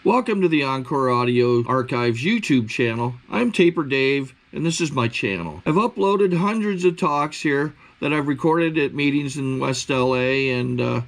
Welcome to the Encore Audio Archives YouTube channel. I'm Taper Dave, and this is my channel. I've uploaded hundreds of talks here that I've recorded at meetings in West LA, and I've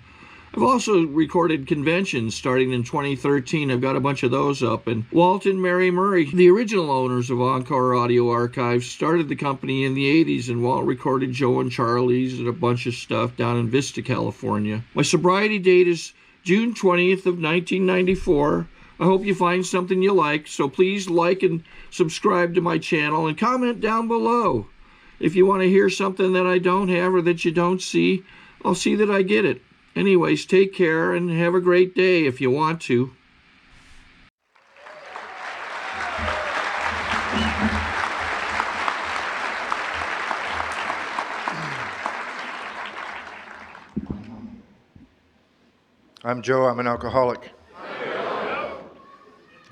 also recorded conventions starting in 2013. I've got a bunch of those up. And Walt and Mary Murray, the original owners of Encore Audio Archives, started the company in the 80s, and Walt recorded Joe and Charlie's and a bunch of stuff down in Vista, California. My sobriety date is June 20th of 1994. I hope you find something you like, so please like and subscribe to my channel and comment down below. If you want to hear something that I don't have or that you don't see, I'll see that I get it. Anyways, take care and have a great day if you want to. I'm Joe. I'm an alcoholic.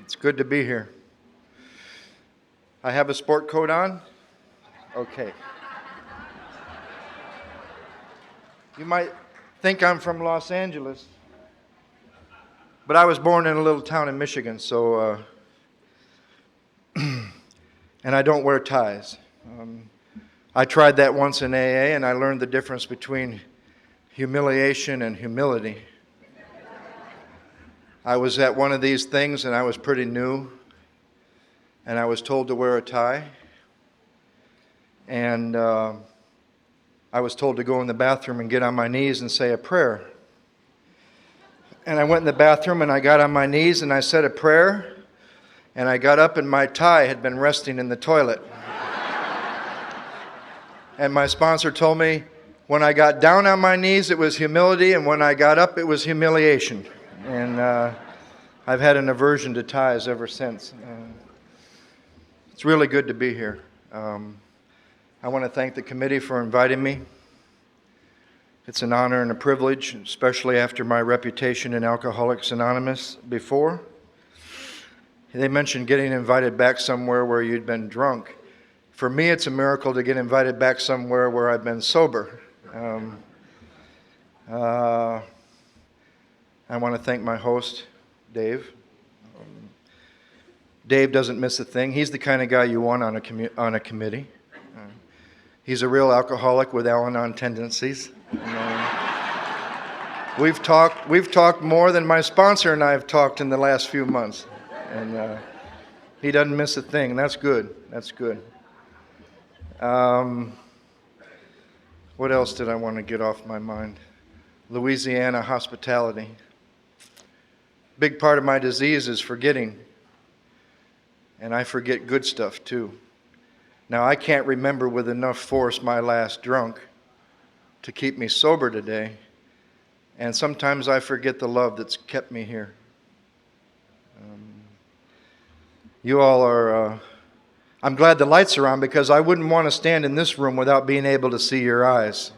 It's good to be here. I have a sport coat on? Okay. You might think I'm from Los Angeles, but I was born in a little town in Michigan, so, and I don't wear ties. I tried that once in AA, and I learned the difference between humiliation and humility. I was at one of these things, and I was pretty new, and I was told to wear a tie, and I was told to go in the bathroom and get on my knees and say a prayer. And I went in the bathroom, and I got on my knees, and I said a prayer, and I got up, and my tie had been resting in the toilet. And my sponsor told me when I got down on my knees, it was humility, and when I got up, it was humiliation. And I've had an aversion to ties ever since. It's really good to be here. I want to thank the committee for inviting me. It's an honor and a privilege, especially after my reputation in Alcoholics Anonymous before. They mentioned getting invited back somewhere where you'd been drunk. For me, it's a miracle to get invited back somewhere where I've been sober. I want to thank my host, Dave. Dave doesn't miss a thing. He's the kind of guy you want on a committee. He's a real alcoholic with Al-Anon tendencies. We've talked more than my sponsor and I have talked in the last few months, and he doesn't miss a thing. That's good. That's good. What else did I want to get off my mind? Louisiana hospitality. Big part of my disease is forgetting, and I forget good stuff too. Now, I can't remember with enough force my last drunk to keep me sober today, and sometimes I forget the love that's kept me here. You all are, I'm glad the lights are on because I wouldn't want to stand in this room without being able to see your eyes.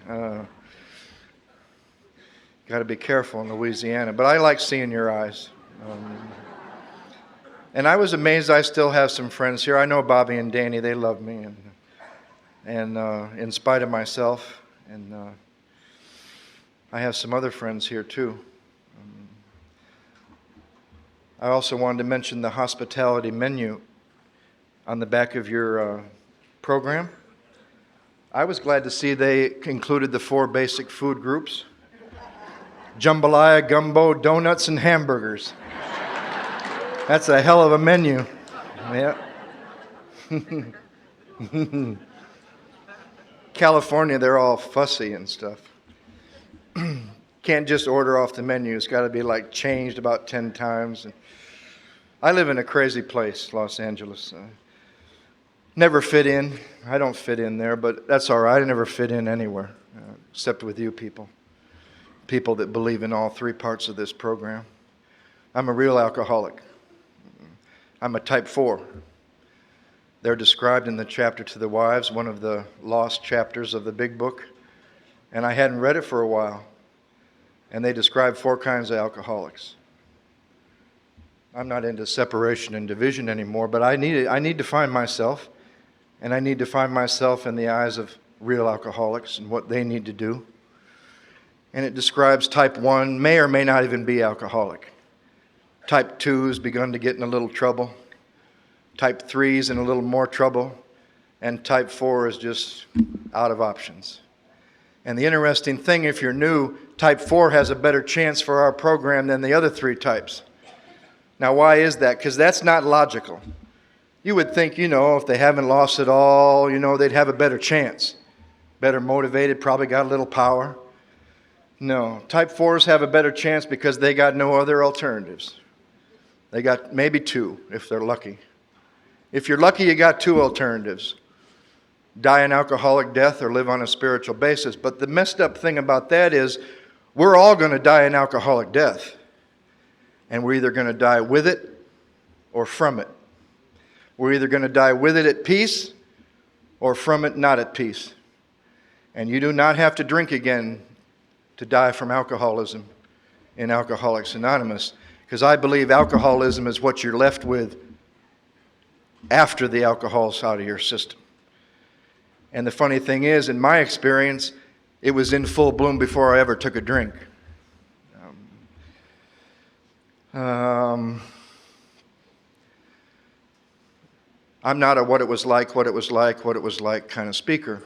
Got to be careful in Louisiana, but I like seeing your eyes. And I was amazed I still have some friends here. I know Bobby and Danny, they love me, and in spite of myself, and I have some other friends here too. I also wanted to mention the hospitality menu on the back of your program. I was glad to see they included the 4 basic food groups: jambalaya, gumbo, donuts, and hamburgers. That's a hell of a menu. Yeah. California, they're all fussy and stuff. Can't just order off the menu. It's got to be like changed about 10 times. I live in a crazy place, Los Angeles. Never fit in. I don't fit in there, but that's all right. I never fit in anywhere, except with you people. People that believe in all 3 parts of this program. I'm a real alcoholic. I'm a type 4. They're described in the chapter to the wives, one of the lost chapters of the big book. And I hadn't read it for a while. And they describe 4 kinds of alcoholics. I'm not into separation and division anymore, but I need to find myself. And I need to find myself in the eyes of real alcoholics and what they need to do. And it describes type 1, may or may not even be alcoholic. Type 2's begun to get in a little trouble. Type 3's in a little more trouble. And type 4 is just out of options. And the interesting thing, if you're new, type 4 has a better chance for our program than the other 3 types. Now, why is that? Because that's not logical. You would think, if they haven't lost it all, they'd have a better chance. Better motivated, probably got a little power. No, type 4s have a better chance because they got no other alternatives. They got maybe 2 if they're lucky. If you're lucky, you got 2 alternatives. Die an alcoholic death or live on a spiritual basis. But the messed up thing about that is we're all going to die an alcoholic death. And we're either going to die with it or from it. We're either going to die with it at peace or from it not at peace. And you do not have to drink again to die from alcoholism in Alcoholics Anonymous. Because I believe alcoholism is what you're left with after the alcohol's out of your system. And the funny thing is, in my experience, it was in full bloom before I ever took a drink. I'm not a what it was like kind of speaker.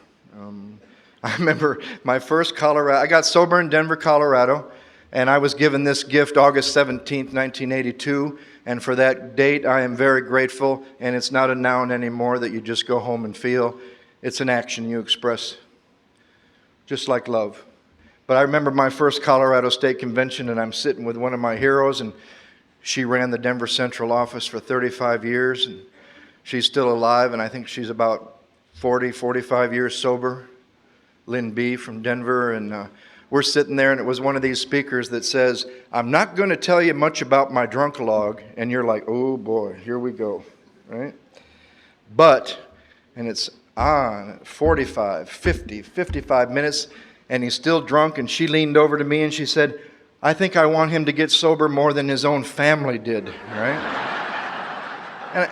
I remember my first Colorado, I got sober in Denver, Colorado, and I was given this gift August 17th, 1982, and for that date I am very grateful, and it's not a noun anymore that you just go home and feel. It's an action you express, just like love. But I remember my first Colorado State Convention, and I'm sitting with one of my heroes, and she ran the Denver Central office for 35 years, and she's still alive, and I think she's about 45 years sober. Lynn B. from Denver, and we're sitting there, and it was one of these speakers that says, I'm not going to tell you much about my drunk-a-log, and you're like, oh boy, here we go, right? But, and it's on 45, 50, 55 minutes, and he's still drunk, and she leaned over to me and she said, I think I want him to get sober more than his own family did, right?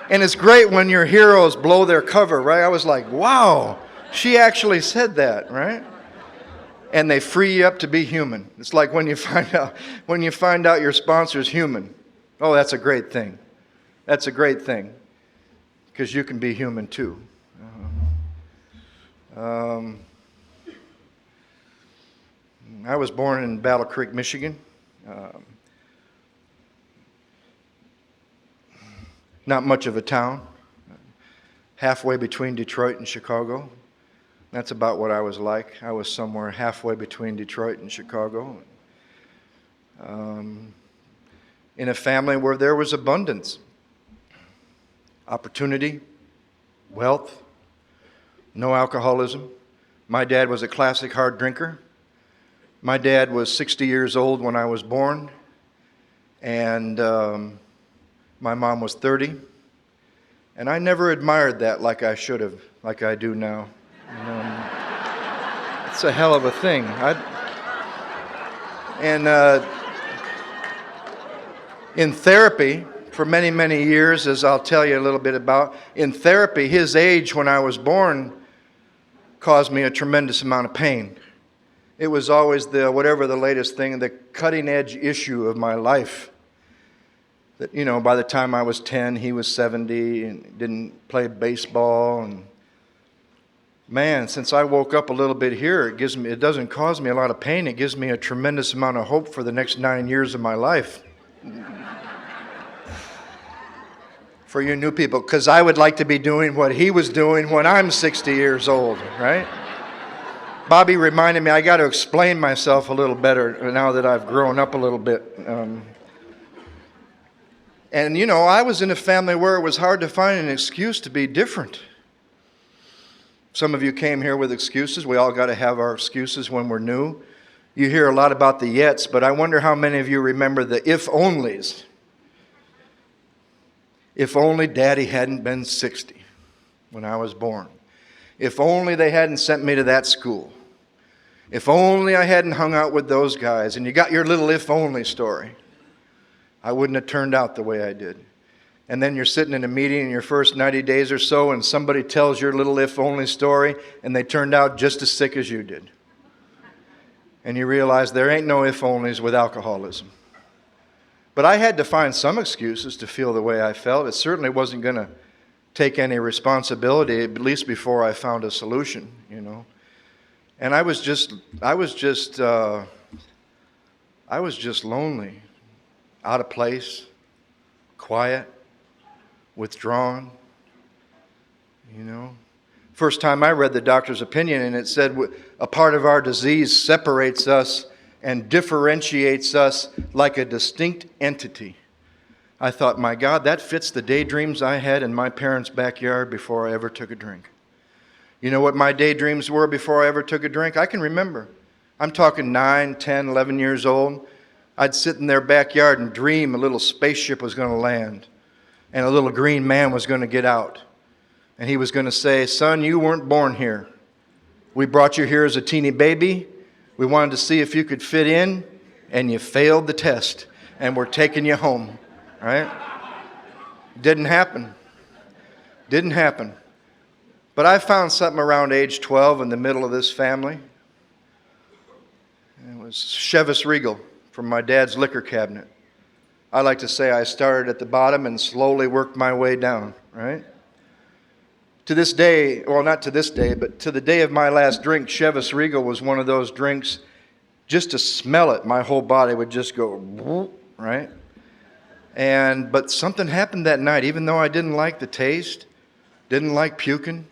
And it's great when your heroes blow their cover, right? I was like, wow, she actually said that, right? And they free you up to be human. It's like when you find out your sponsor's human. Oh, that's a great thing. That's a great thing. Because you can be human too. I was born in Battle Creek, Michigan. Not much of a town. Halfway between Detroit and Chicago. That's about what I was like. I was somewhere halfway between Detroit and Chicago. In a family where there was abundance, opportunity, wealth, no alcoholism. My dad was a classic hard drinker. My dad was 60 years old when I was born, and my mom was 30. And I never admired that like I should have, like I do now. It's a hell of a thing. In therapy, for many, many years, as I'll tell you a little bit about, in therapy, his age when I was born caused me a tremendous amount of pain. It was always whatever the latest thing, the cutting edge issue of my life. That, by the time I was 10, he was 70 and didn't play baseball. And man, since I woke up a little bit here, it doesn't cause me a lot of pain. It gives me a tremendous amount of hope for the next 9 years of my life. For you new people, because I would like to be doing what he was doing when I'm 60 years old, right? Bobby reminded me I got to explain myself a little better now that I've grown up a little bit. And I was in a family where it was hard to find an excuse to be different. Some of you came here with excuses. We all got to have our excuses when we're new. You hear a lot about the yets, but I wonder how many of you remember the if-onlys. If only Daddy hadn't been 60 when I was born. If only they hadn't sent me to that school. If only I hadn't hung out with those guys. And you got your little if-only story. I wouldn't have turned out the way I did. And then you're sitting in a meeting in your first 90 days or so, and somebody tells your little if-only story, and they turned out just as sick as you did. And you realize there ain't no if-onlys with alcoholism. But I had to find some excuses to feel the way I felt. It certainly wasn't going to take any responsibility, at least before I found a solution, you know. And I was just lonely, out of place, quiet, withdrawn, you know. First time I read the doctor's opinion, and it said a part of our disease separates us and differentiates us like a distinct entity. I thought, my God, that fits the daydreams I had in my parents' backyard before I ever took a drink. You know what my daydreams were before I ever took a drink? I can remember. I'm talking 9, 10, 11 years old. I'd sit in their backyard and dream a little spaceship was going to land and a little green man was going to get out. And he was going to say, son, you weren't born here. We brought you here as a teeny baby. We wanted to see if you could fit in, and you failed the test, and we're taking you home. Right? Didn't happen. Didn't happen. But I found something around age 12 in the middle of this family. It was Chivas Regal from my dad's liquor cabinet. I like to say I started at the bottom and slowly worked my way down, right? To this day, well, not to this day, but to the day of my last drink, Chivas Regal was one of those drinks, just to smell it, my whole body would just go, whoop, right? But something happened that night, even though I didn't like the taste, didn't like puking.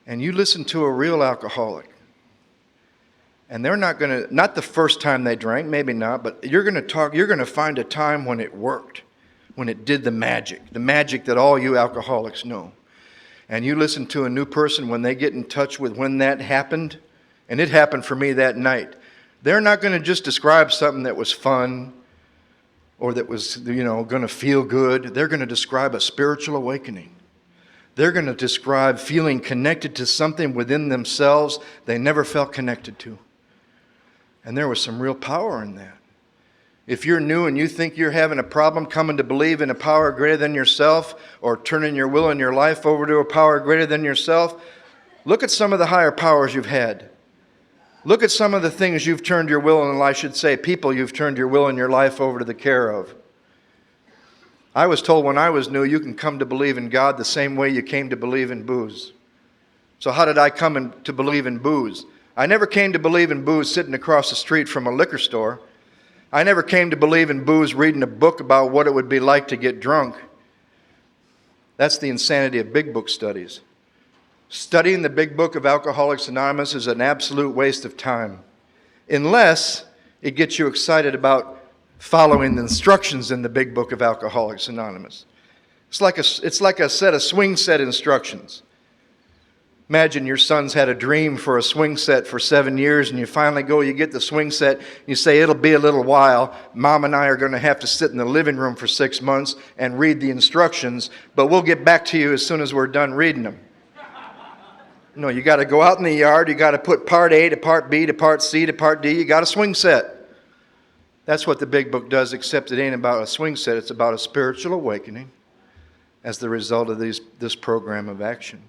And you listen to a real alcoholic, and they're not the first time they drank, maybe not, but you're going to find a time when it worked, when it did the magic that all you alcoholics know. And you listen to a new person when they get in touch with when that happened, and it happened for me that night. They're not going to just describe something that was fun or that was, going to feel good. They're going to describe a spiritual awakening. They're going to describe feeling connected to something within themselves they never felt connected to. And there was some real power in that. If you're new and you think you're having a problem coming to believe in a power greater than yourself or turning your will and your life over to a power greater than yourself, look at some of the higher powers you've had. Look at some of the things you've turned your will and, I should say, people you've turned your will and your life over to the care of. I was told when I was new, you can come to believe in God the same way you came to believe in booze. So how did I come to believe in booze? I never came to believe in booze sitting across the street from a liquor store. I never came to believe in booze reading a book about what it would be like to get drunk. That's the insanity of big book studies. Studying the big book of Alcoholics Anonymous is an absolute waste of time, unless it gets you excited about following the instructions in the big book of Alcoholics Anonymous. It's like a set of swing set instructions. Imagine your son's had a dream for a swing set for 7 years, and you finally go, you get the swing set, you say, it'll be a little while. Mom and I are going to have to sit in the living room for 6 months and read the instructions, but we'll get back to you as soon as we're done reading them. No, you got to go out in the yard, you got to put part A to part B to part C to part D, you got a swing set. That's what the big book does, except it ain't about a swing set, it's about a spiritual awakening as the result of this program of action.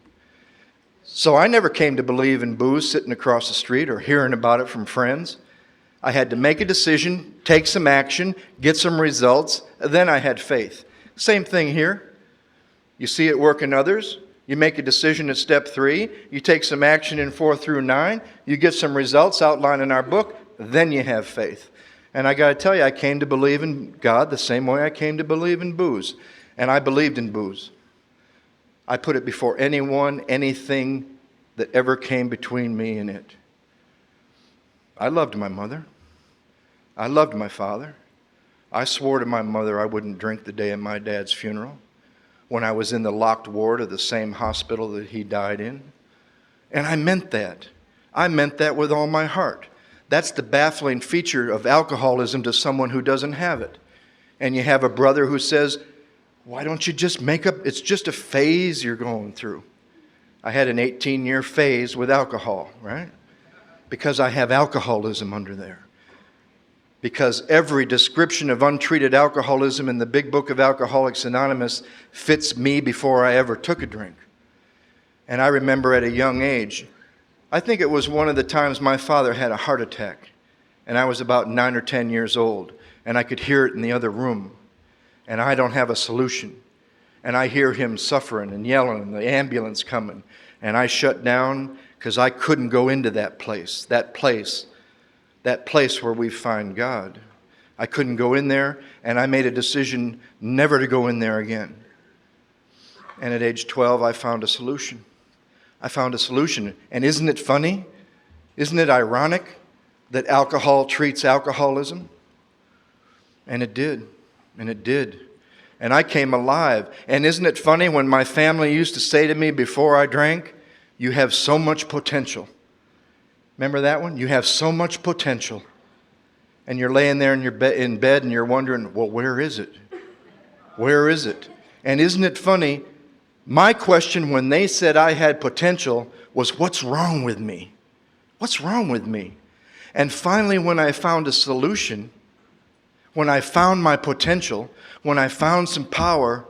So I never came to believe in booze sitting across the street or hearing about it from friends. I had to make a decision, take some action, get some results, then I had faith. Same thing here. You see it work in others. You make a decision at step 3. You take some action in 4 through 9. You get some results outlined in our book. Then you have faith. And I got to tell you, I came to believe in God the same way I came to believe in booze. And I believed in booze. I put it before anyone, anything that ever came between me and it. I loved my mother. I loved my father. I swore to my mother I wouldn't drink the day of my dad's funeral when I was in the locked ward of the same hospital that he died in. And I meant that. I meant that with all my heart. That's the baffling feature of alcoholism to someone who doesn't have it. And you have a brother who says, why don't you just make up, it's just a phase you're going through. I had an 18-year phase with alcohol, right? Because I have alcoholism under there. Because every description of untreated alcoholism in the big book of Alcoholics Anonymous fits me before I ever took a drink. And I remember at a young age, I think it was one of the times my father had a heart attack, and I was about 9 or 10 years old. and I could hear it in the other room, and I don't have a solution. And I hear him suffering and yelling and the ambulance coming, and I shut down because I couldn't go into that place where we find God. I couldn't go in there, and I made a decision never to go in there again. And at age 12, I found a solution. And isn't it funny? Isn't it ironic that alcohol treats alcoholism? And it did. And I came alive. And isn't it funny when my family used to say to me before I drank, "You have so much potential." Remember that one? You have so much potential. And you're laying there in bed and you're wondering, well, where is it? Where is it? And isn't it funny? My question when they said I had potential was, what's wrong with me? What's wrong with me? And finally, when I found a solution, when I found my potential, when I found some power,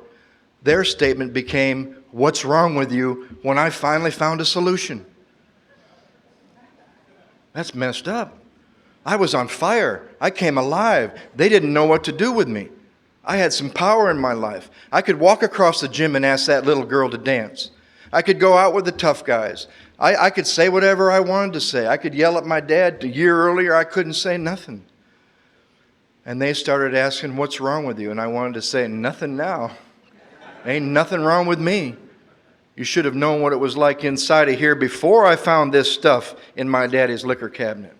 their statement became, what's wrong with you, when I finally found a solution. That's messed up. I was on fire. I came alive. They didn't know what to do with me. I had some power in my life. I could walk across the gym and ask that little girl to dance. I could go out with the tough guys. I could say whatever I wanted to say. I could yell at my dad. A year earlier, I couldn't say nothing. And they started asking, what's wrong with you? And I wanted to say, nothing now. Ain't nothing wrong with me. You should have known what it was like inside of here before I found this stuff in my daddy's liquor cabinet.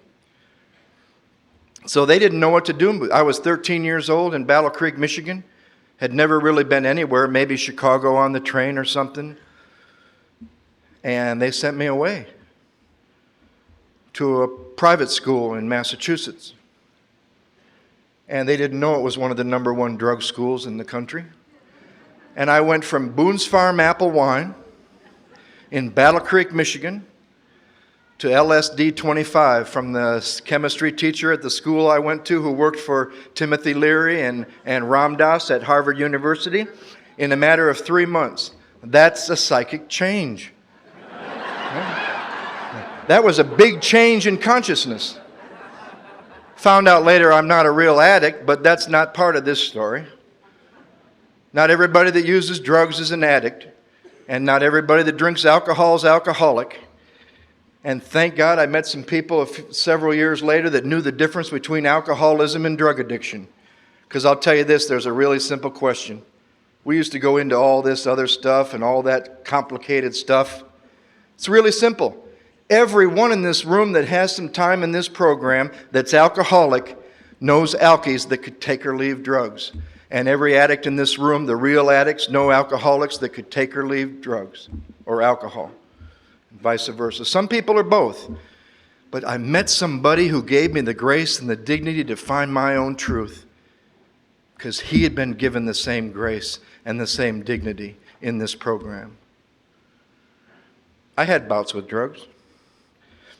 So they didn't know what to do. I was 13 years old in Battle Creek, Michigan. Had never really been anywhere, maybe Chicago on the train or something. And they sent me away to a private school in Massachusetts. And they didn't know it was one of the #1 drug schools in the country. And I went from Boone's Farm apple wine in Battle Creek, Michigan, to LSD 25 from the chemistry teacher at the school I went to who worked for Timothy Leary and Ram Dass at Harvard University in a matter of 3 months. That's a psychic change. That was a big change in consciousness. Found out later I'm not a real addict, but that's not part of this story. Not everybody that uses drugs is an addict, and not everybody that drinks alcohol is alcoholic. And thank God I met some people several years later that knew the difference between alcoholism and drug addiction. Because I'll tell you this, there's a really simple question. We used to go into all this other stuff and all that complicated stuff. It's really simple. Everyone in this room that has some time in this program that's alcoholic knows alkies that could take or leave drugs. And every addict in this room, the real addicts, know alcoholics that could take or leave drugs or alcohol. Vice versa. Some people are both. But I met somebody who gave me the grace and the dignity to find my own truth because he had been given the same grace and the same dignity in this program. I had bouts with drugs.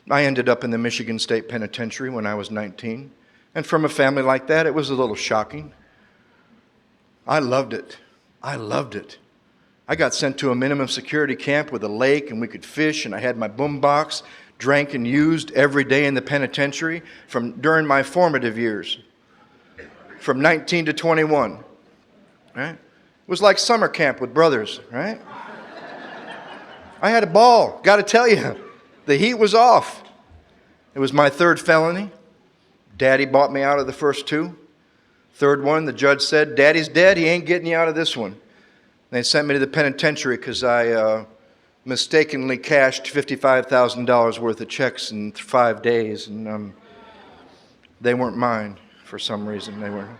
I ended up in the Michigan State Penitentiary when I was 19. And from a family like that, it was a little shocking. I loved it. I got sent to a minimum security camp with a lake and we could fish and I had my boombox, drank and used every day in the penitentiary during my formative years, from 19 to 21. Right? It was like summer camp with brothers, right? I had a ball, got to tell you. The heat was off. It was my third felony. Daddy bought me out of the first two. Third one, the judge said, Daddy's dead, he ain't getting you out of this one. They sent me to the penitentiary because I mistakenly cashed $55,000 worth of checks in 5 days, and they weren't mine for some reason. They weren't.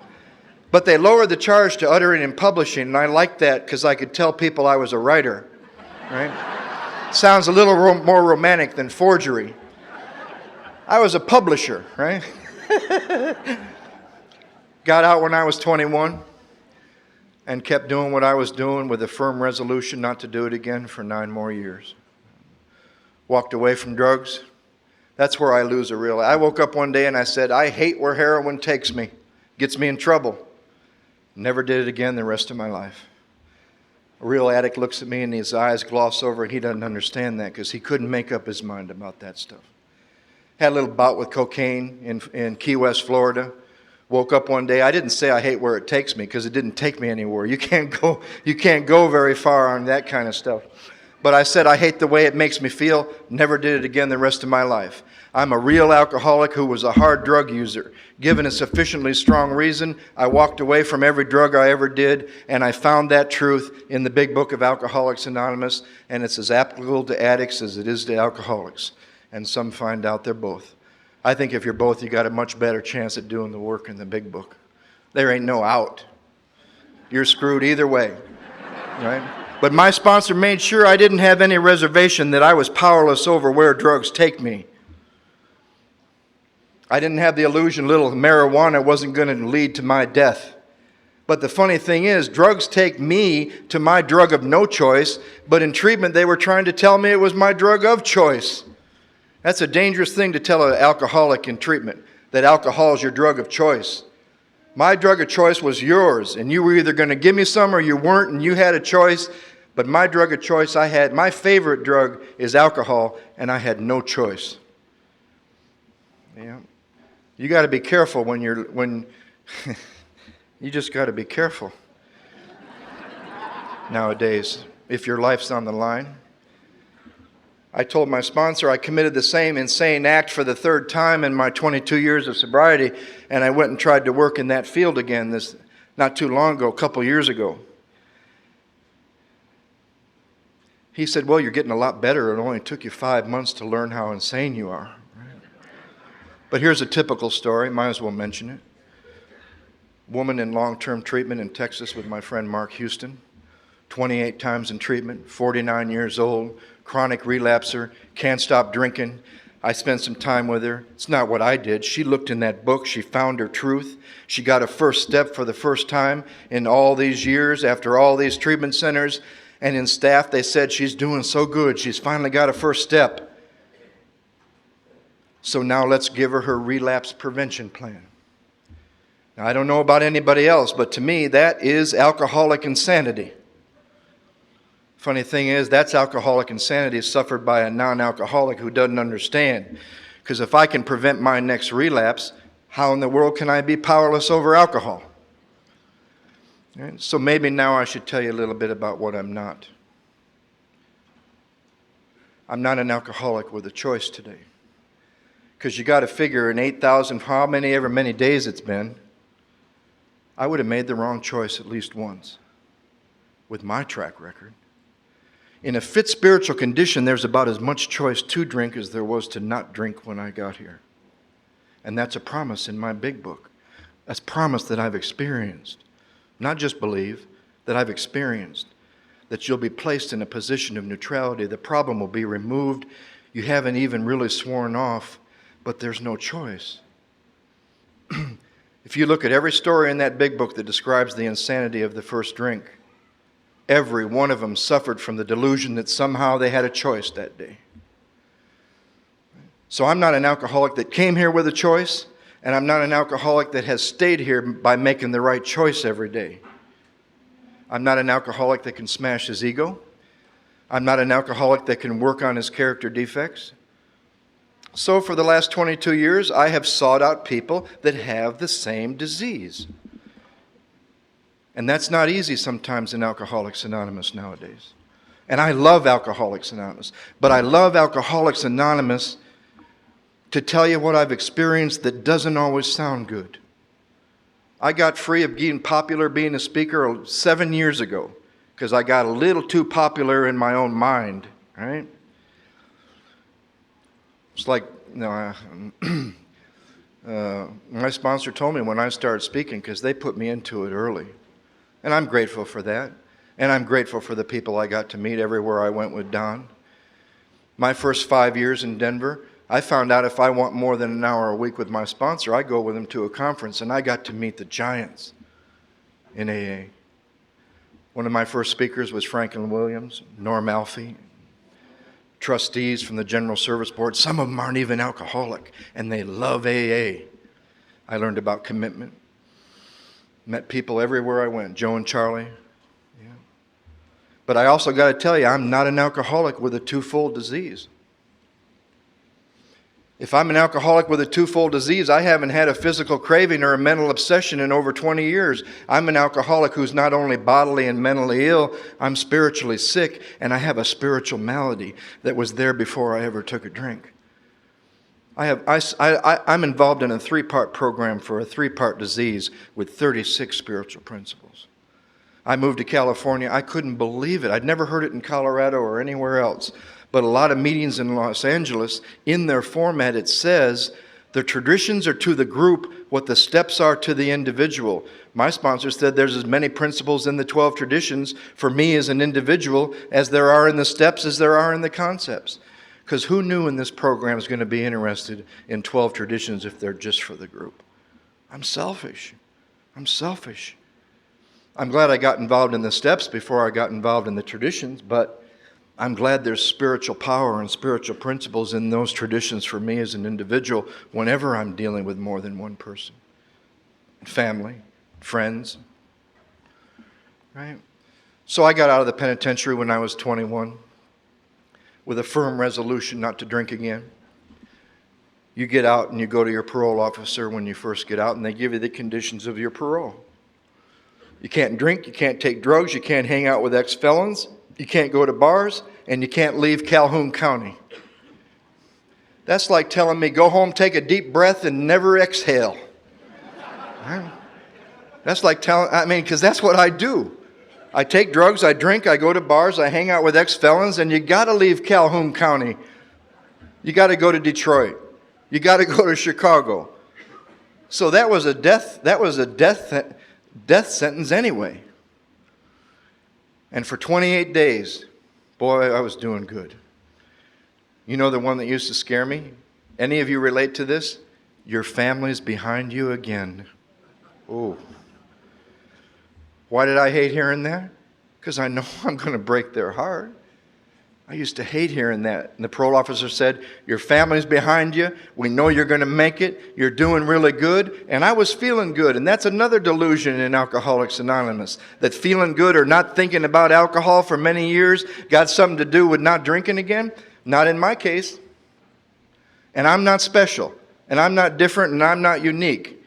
But they lowered the charge to uttering and publishing, and I liked that because I could tell people I was a writer. Right? Sounds a little more romantic than forgery. I was a publisher, right? Got out when I was 21. And kept doing what I was doing with a firm resolution not to do it again for 9 more years. Walked away from drugs. That's where I lose a real... I woke up one day and I said, I hate where heroin takes me. Gets me in trouble. Never did it again the rest of my life. A real addict looks at me and his eyes gloss over and he doesn't understand that because he couldn't make up his mind about that stuff. Had a little bout with cocaine in Key West, Florida. Woke up one day. I didn't say I hate where it takes me, because it didn't take me anywhere. You can't go very far on that kind of stuff. But I said I hate the way it makes me feel. Never did it again the rest of my life. I'm a real alcoholic who was a hard drug user. Given a sufficiently strong reason, I walked away from every drug I ever did, and I found that truth in the big book of Alcoholics Anonymous, and it's as applicable to addicts as it is to alcoholics. And some find out they're both. I think if you're both, you got a much better chance at doing the work in the big book. There ain't no out. You're screwed either way, right? But my sponsor made sure I didn't have any reservation that I was powerless over where drugs take me. I didn't have the illusion little marijuana wasn't going to lead to my death. But the funny thing is, drugs take me to my drug of no choice, but in treatment they were trying to tell me it was my drug of choice. That's a dangerous thing to tell an alcoholic in treatment, that alcohol is your drug of choice. My drug of choice was yours, and you were either going to give me some or you weren't, and you had a choice. But my drug of choice, my favorite drug is alcohol, and I had no choice. Yeah. You got to be careful when you just got to be careful nowadays if your life's on the line. I told my sponsor I committed the same insane act for the third time in my 22 years of sobriety, and I went and tried to work in that field again not too long ago, a couple years ago. He said, well, you're getting a lot better. It only took you 5 months to learn how insane you are. Right? But here's a typical story. Might as well mention it. Woman in long-term treatment in Texas with my friend Mark Houston. 28 times in treatment, 49 years old, chronic relapser, can't stop drinking. I spent some time with her. It's not what I did. She looked in that book. She found her truth. She got a first step for the first time in all these years after all these treatment centers. And in staff, they said, she's doing so good. She's finally got a first step. So now let's give her relapse prevention plan. Now, I don't know about anybody else, but to me, that is alcoholic insanity. Funny thing is, that's alcoholic insanity suffered by a non-alcoholic who doesn't understand. Because if I can prevent my next relapse, how in the world can I be powerless over alcohol? Right? So maybe now I should tell you a little bit about what I'm not. I'm not an alcoholic with a choice today. Because you got to figure in 8,000, ever many days it's been, I would have made the wrong choice at least once with my track record. In a fit spiritual condition, there's about as much choice to drink as there was to not drink when I got here. And that's a promise in my big book. That's a promise that I've experienced. Not just believe, that I've experienced. That you'll be placed in a position of neutrality. The problem will be removed. You haven't even really sworn off, but there's no choice. If you look at every story in that big book that describes the insanity of the first drink, every one of them suffered from the delusion that somehow they had a choice that day. So I'm not an alcoholic that came here with a choice, and I'm not an alcoholic that has stayed here by making the right choice every day. I'm not an alcoholic that can smash his ego. I'm not an alcoholic that can work on his character defects. So for the last 22 years, I have sought out people that have the same disease. And that's not easy sometimes in Alcoholics Anonymous nowadays. And I love Alcoholics Anonymous. But I love Alcoholics Anonymous to tell you what I've experienced that doesn't always sound good. I got free of being popular, being a speaker 7 years ago, because I got a little too popular in my own mind, right? It's like, my sponsor told me when I started speaking, because they put me into it early. And I'm grateful for that. And I'm grateful for the people I got to meet everywhere I went with Don. My first 5 years in Denver, I found out if I want more than an hour a week with my sponsor, I go with him to a conference, and I got to meet the giants in AA. One of my first speakers was Franklin Williams, Norm Alfie, trustees from the General Service Board. Some of them aren't even alcoholic, and they love AA. I learned about commitment. Met people everywhere I went, Joe and Charlie. Yeah. But I also got to tell you, I'm not an alcoholic with a twofold disease. If I'm an alcoholic with a twofold disease, I haven't had a physical craving or a mental obsession in over 20 years. I'm an alcoholic who's not only bodily and mentally ill, I'm spiritually sick, and I have a spiritual malady that was there before I ever took a drink. I'm involved in a 3-part program for a 3-part disease with 36 spiritual principles. I moved to California. I couldn't believe it. I'd never heard it in Colorado or anywhere else. But a lot of meetings in Los Angeles, in their format, it says the traditions are to the group what the steps are to the individual. My sponsor said there's as many principles in the 12 traditions for me as an individual as there are in the steps as there are in the concepts. Because who knew in this program is going to be interested in 12 traditions if they're just for the group? I'm selfish. I'm selfish. I'm glad I got involved in the steps before I got involved in the traditions, but I'm glad there's spiritual power and spiritual principles in those traditions for me as an individual whenever I'm dealing with more than one person. Family, friends. Right? So I got out of the penitentiary when I was 21 with a firm resolution not to drink again. You get out and you go to your parole officer when you first get out, and they give you the conditions of your parole. You can't drink, you can't take drugs, you can't hang out with ex-felons, you can't go to bars, and you can't leave Calhoun County. That's like telling me, go home, take a deep breath, and never exhale. That's like because that's what I do. I take drugs, I drink, I go to bars, I hang out with ex-felons, and you got to leave Calhoun County. You got to go to Detroit. You got to go to Chicago. So that was a death sentence anyway. And for 28 days, boy, I was doing good. You know the one that used to scare me? Any of you relate to this? Your family's behind you again. Oh. Why did I hate hearing that? Because I know I'm going to break their heart. I used to hate hearing that. And the parole officer said, your family's behind you. We know you're going to make it. You're doing really good. And I was feeling good. And that's another delusion in Alcoholics Anonymous, that feeling good or not thinking about alcohol for many years got something to do with not drinking again. Not in my case. And I'm not special. And I'm not different. And I'm not unique.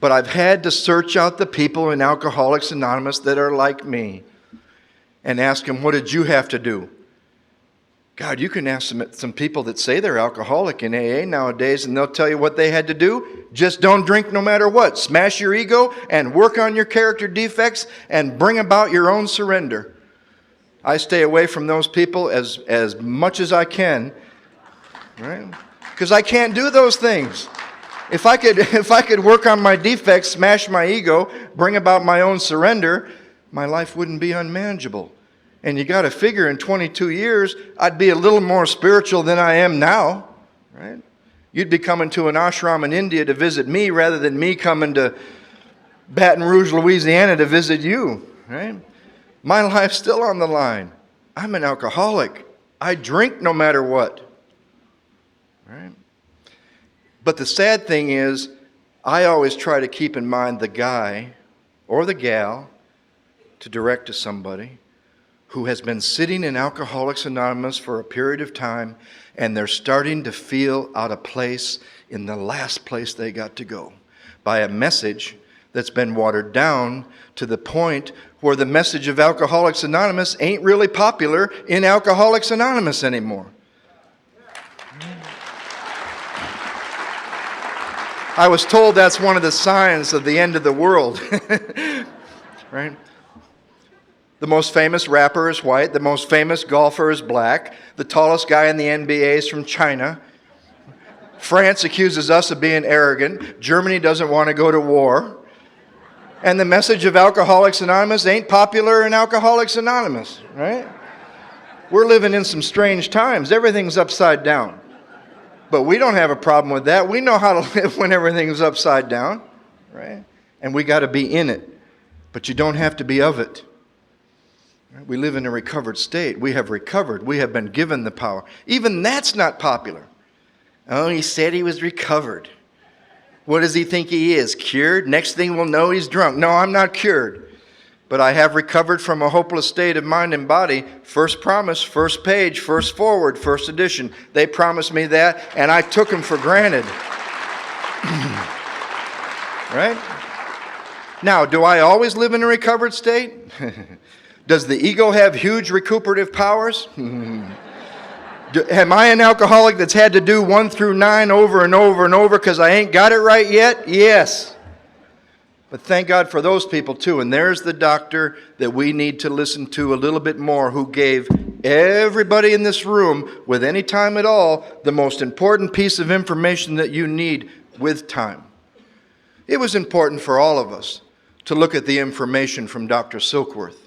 But I've had to search out the people in Alcoholics Anonymous that are like me and ask them, what did you have to do? God, you can ask some people that say they're alcoholic in AA nowadays, and they'll tell you what they had to do. Just don't drink no matter what. Smash your ego and work on your character defects and bring about your own surrender. I stay away from those people as much as I can, right? Because I can't do those things. If I could work on my defects, smash my ego, bring about my own surrender, my life wouldn't be unmanageable. And you got to figure in 22 years, I'd be a little more spiritual than I am now, right? You'd be coming to an ashram in India to visit me rather than me coming to Baton Rouge, Louisiana to visit you, right? My life's still on the line. I'm an alcoholic. I drink no matter what, right? But the sad thing is, I always try to keep in mind the guy or the gal to direct to somebody who has been sitting in Alcoholics Anonymous for a period of time, and they're starting to feel out of place in the last place they got to go by a message that's been watered down to the point where the message of Alcoholics Anonymous ain't really popular in Alcoholics Anonymous anymore. I was told that's one of the signs of the end of the world, right? The most famous rapper is white. The most famous golfer is black. The tallest guy in the NBA is from China. France accuses us of being arrogant. Germany doesn't want to go to war. And the message of Alcoholics Anonymous ain't popular in Alcoholics Anonymous, right? We're living in some strange times. Everything's upside down. But we don't have a problem with that. We know how to live when everything's upside down, right? And we got to be in it. But you don't have to be of it. We live in a recovered state. We have recovered. We have been given the power. Even that's not popular. Oh, he said he was recovered. What does he think he is? Cured? Next thing we'll know, he's drunk. No, I'm not cured. but I have recovered from a hopeless state of mind and body. First promise, first page, first forward, first edition. They promised me that, and I took them for granted. Right? Now, do I always live in a recovered state? Does the ego have huge recuperative powers? Am I an alcoholic that's had to do 1 through 9 over and over and over because I ain't got it right yet? Yes. But thank God for those people too. And there's the doctor that we need to listen to a little bit more, who gave everybody in this room, with any time at all, the most important piece of information that you need with time. It was important for all of us to look at the information from Dr. Silkworth,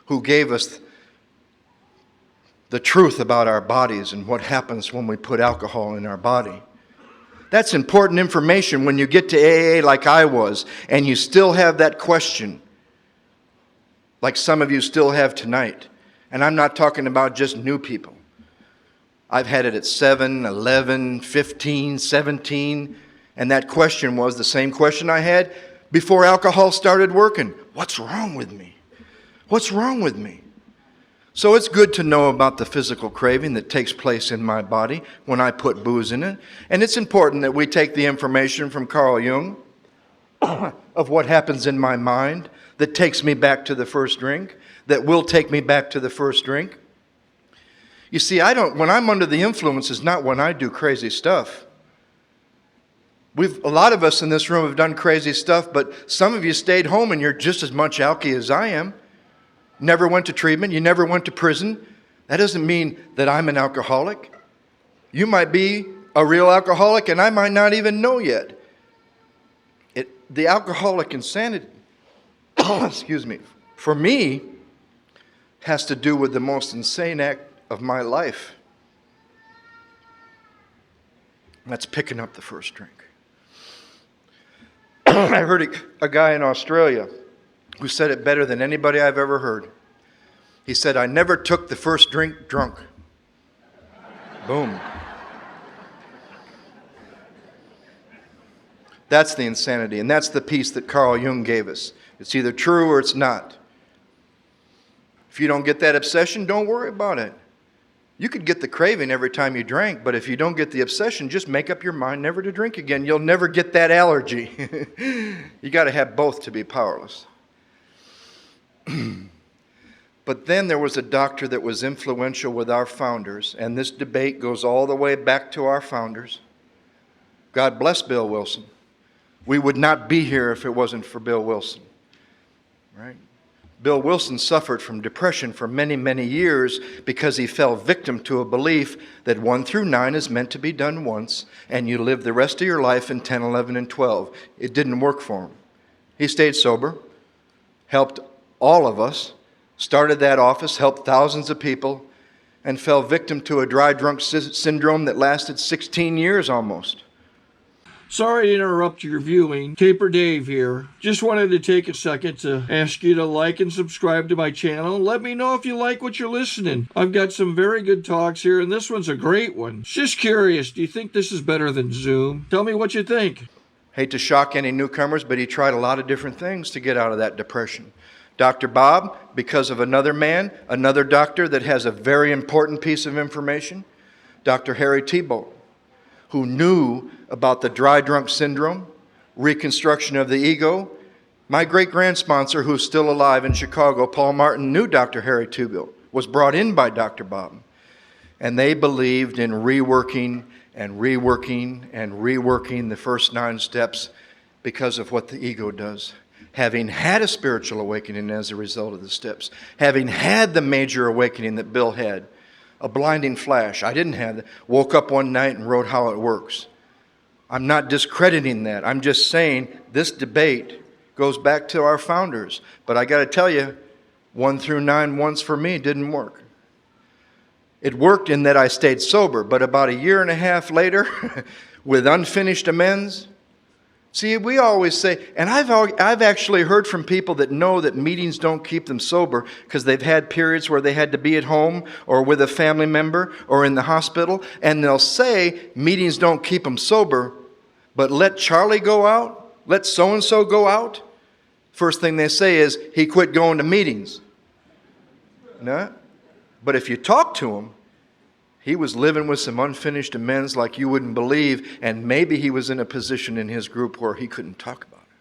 who gave us the truth about our bodies and what happens when we put alcohol in our body. That's important information when you get to AA like I was, and you still have that question, like some of you still have tonight. And I'm not talking about just new people. I've had it at 7, 11, 15, 17, and that question was the same question I had before alcohol started working. What's wrong with me? What's wrong with me? So it's good to know about the physical craving that takes place in my body when I put booze in it. And it's important that we take the information from Carl Jung of what happens in my mind that takes me back to the first drink, that will take me back to the first drink. You see, when I'm under the influence is not when I do crazy stuff. A lot of us in this room have done crazy stuff, but some of you stayed home and you're just as much alky as I am. Never went to treatment. You never went to prison. That doesn't mean that I'm an alcoholic. You might be a real alcoholic and I might not even know yet. The alcoholic insanity, excuse me, for me, has to do with the most insane act of my life. That's picking up the first drink. I heard a guy in Australia who said it better than anybody I've ever heard. He said, "I never took the first drink drunk." Boom. That's the insanity, and that's the piece that Carl Jung gave us. It's either true or it's not. If you don't get that obsession, don't worry about it. You could get the craving every time you drank, but if you don't get the obsession, just make up your mind never to drink again. You'll never get that allergy. You got to have both to be powerless. But then there was a doctor that was influential with our founders, and this debate goes all the way back to our founders. God bless Bill Wilson. We would not be here if it wasn't for Bill Wilson. Right? Bill Wilson suffered from depression for many, many years because he fell victim to a belief that 1 through 9 is meant to be done once, and you live the rest of your life in 10, 11, and 12. It didn't work for him. He stayed sober, helped all of us, started that office, helped thousands of people, and fell victim to a dry drunk syndrome that lasted 16 years almost. Sorry to interrupt your viewing. Taper Dave here. Just wanted to take a second to ask you to like and subscribe to my channel. Let me know if you like what you're listening. I've got some very good talks here, and this one's a great one. Just curious, do you think this is better than Zoom? Tell me what you think. Hate to shock any newcomers, but he tried a lot of different things to get out of that depression. Dr. Bob, because of another man, another doctor that has a very important piece of information, Dr. Harry Thibault, who knew about the dry drunk syndrome, reconstruction of the ego. My great-grand-sponsor, who's still alive in Chicago, Paul Martin, knew Dr. Harry Thibault, was brought in by Dr. Bob. And they believed in reworking and reworking and reworking the first 9 steps because of what the ego does. Having had a spiritual awakening as a result of the steps, having had the major awakening that Bill had, a blinding flash. I didn't have that. Woke up one night and wrote how it works. I'm not discrediting that. I'm just saying this debate goes back to our founders. But I got to tell you, 1 through 9 once for me didn't work. It worked in that I stayed sober, but about a year and a half later, with unfinished amends. See, we always say, and I've actually heard from people that know that meetings don't keep them sober because they've had periods where they had to be at home or with a family member or in the hospital, and they'll say meetings don't keep them sober, but let Charlie go out, let so-and-so go out, First thing they say is, he quit going to meetings. No. But if you talk to him, he was living with some unfinished amends like you wouldn't believe, and maybe he was in a position in his group where he couldn't talk about it.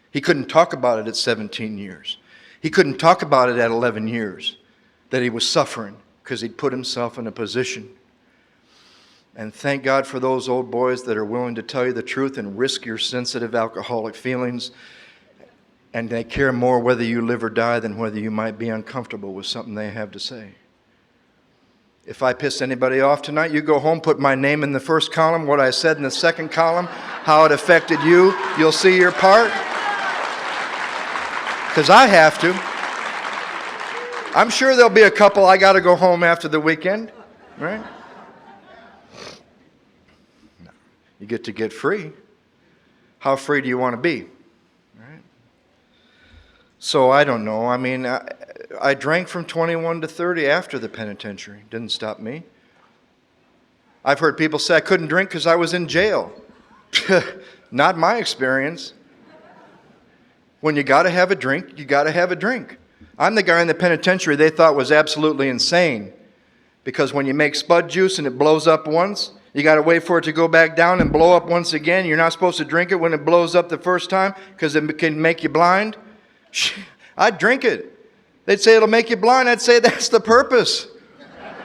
He couldn't talk about it at 17 years. He couldn't talk about it at 11 years, that he was suffering because he'd put himself in a position. And thank God for those old boys that are willing to tell you the truth and risk your sensitive alcoholic feelings. And they care more whether you live or die than whether you might be uncomfortable with something they have to say. If I piss anybody off tonight, you go home, put my name in the first column, what I said in the second column, how it affected you. You'll see your part. Because I have to. I'm sure there'll be a couple I got to go home after the weekend, right? No. You get free. How free do you want to be? Right? So I don't know. I mean, I drank from 21 to 30 after the penitentiary. Didn't stop me. I've heard people say I couldn't drink because I was in jail. Not my experience. When you got to have a drink, you got to have a drink. I'm the guy in the penitentiary they thought was absolutely insane. Because when you make spud juice and it blows up once, you got to wait for it to go back down and blow up once again. You're not supposed to drink it when it blows up the first time because it can make you blind. I'd drink it. They'd say it'll make you blind. I'd say that's the purpose.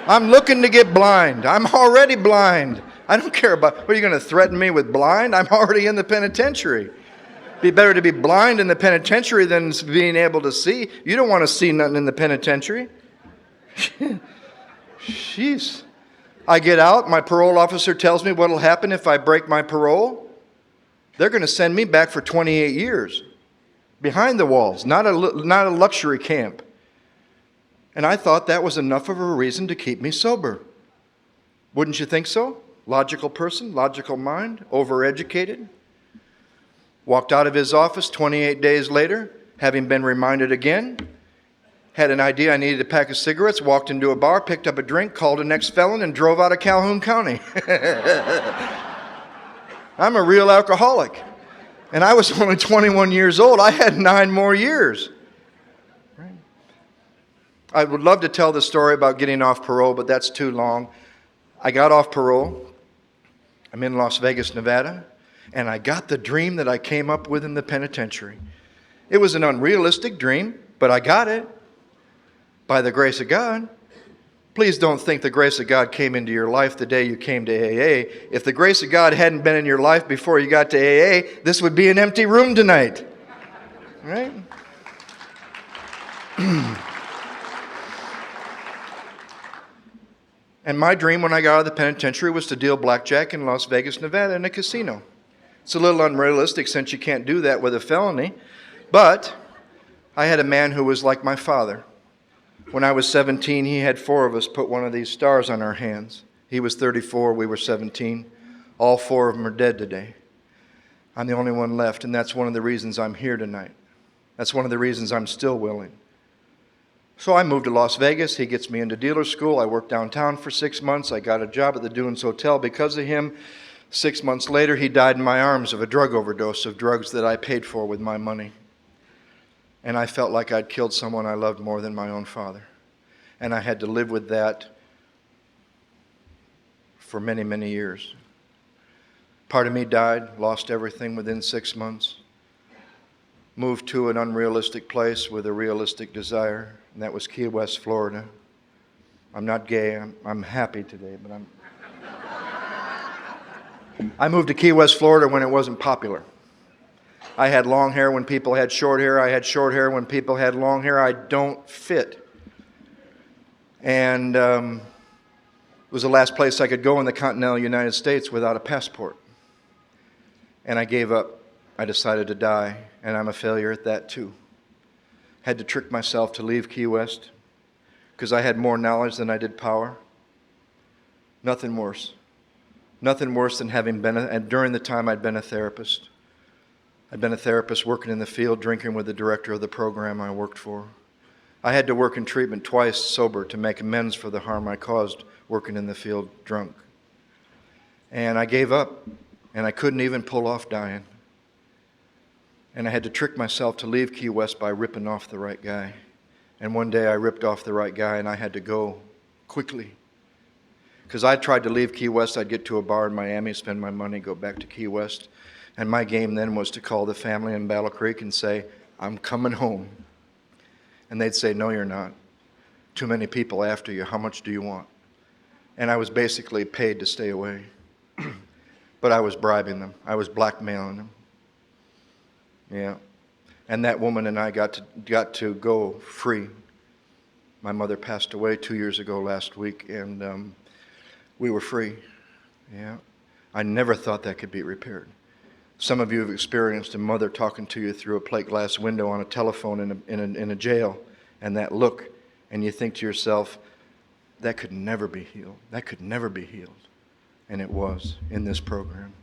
I'm looking to get blind. I'm already blind. I don't care about, what are you going to threaten me with blind? I'm already in the penitentiary. Be better to be blind in the penitentiary than being able to see. You don't want to see nothing in the penitentiary. Jeez. I get out, my parole officer tells me what will happen if I break my parole. They're going to send me back for 28 years. Behind the walls, not a luxury camp. And I thought that was enough of a reason to keep me sober. Wouldn't you think so? Logical person, logical mind, overeducated. Walked out of his office 28 days later, having been reminded again. Had an idea I needed a pack of cigarettes, walked into a bar, picked up a drink, called an ex-felon, and drove out of Calhoun County. I'm a real alcoholic. And I was only 21 years old. I had 9 more years. Right? I would love to tell the story about getting off parole, but that's too long. I got off parole. I'm in Las Vegas, Nevada. And I got the dream that I came up with in the penitentiary. It was an unrealistic dream, but I got it. By the grace of God. Please don't think the grace of God came into your life the day you came to AA. If the grace of God hadn't been in your life before you got to AA, this would be an empty room tonight. Right? And my dream when I got out of the penitentiary was to deal blackjack in Las Vegas, Nevada in a casino. It's a little unrealistic since you can't do that with a felony. But I had a man who was like my father. When I was 17, he had 4 of us put one of these stars on our hands. He was 34, we were 17. All 4 of them are dead today. I'm the only one left, and that's one of the reasons I'm here tonight. That's one of the reasons I'm still willing. So I moved to Las Vegas. He gets me into dealer school. I worked downtown for 6 months. I got a job at the Dunes Hotel because of him. 6 months later, he died in my arms of a drug overdose of drugs that I paid for with my money. And I felt like I'd killed someone I loved more than my own father. And I had to live with that for many, many years. Part of me died, lost everything within 6 months. Moved to an unrealistic place with a realistic desire, and that was Key West, Florida. I'm not gay, I'm happy today, but I moved to Key West, Florida when it wasn't popular. I had long hair when people had short hair. I had short hair when people had long hair. I don't fit. And it was the last place I could go in the continental United States without a passport. And I gave up. I decided to die, and I'm a failure at that too. Had to trick myself to leave Key West because I had more knowledge than I did power. Nothing worse. Nothing worse than having been, and during the time I'd been a therapist. I'd been a therapist working in the field, drinking with the director of the program I worked for. I had to work in treatment twice sober to make amends for the harm I caused working in the field drunk. And I gave up, and I couldn't even pull off dying. And I had to trick myself to leave Key West by ripping off the right guy. And one day I ripped off the right guy and I had to go quickly. Because I tried to leave Key West, I'd get to a bar in Miami, spend my money, go back to Key West. And my game then was to call the family in Battle Creek and say, I'm coming home. And they'd say, no, you're not. Too many people after you. How much do you want? And I was basically paid to stay away. But I was bribing them. I was blackmailing them. Yeah. And that woman and I got to go free. My mother passed away 2 years ago last week, and we were free. Yeah. I never thought that could be repaired. Some of you have experienced a mother talking to you through a plate glass window on a telephone in a jail, and that look, and you think to yourself, that could never be healed. That could never be healed. And it was in this program.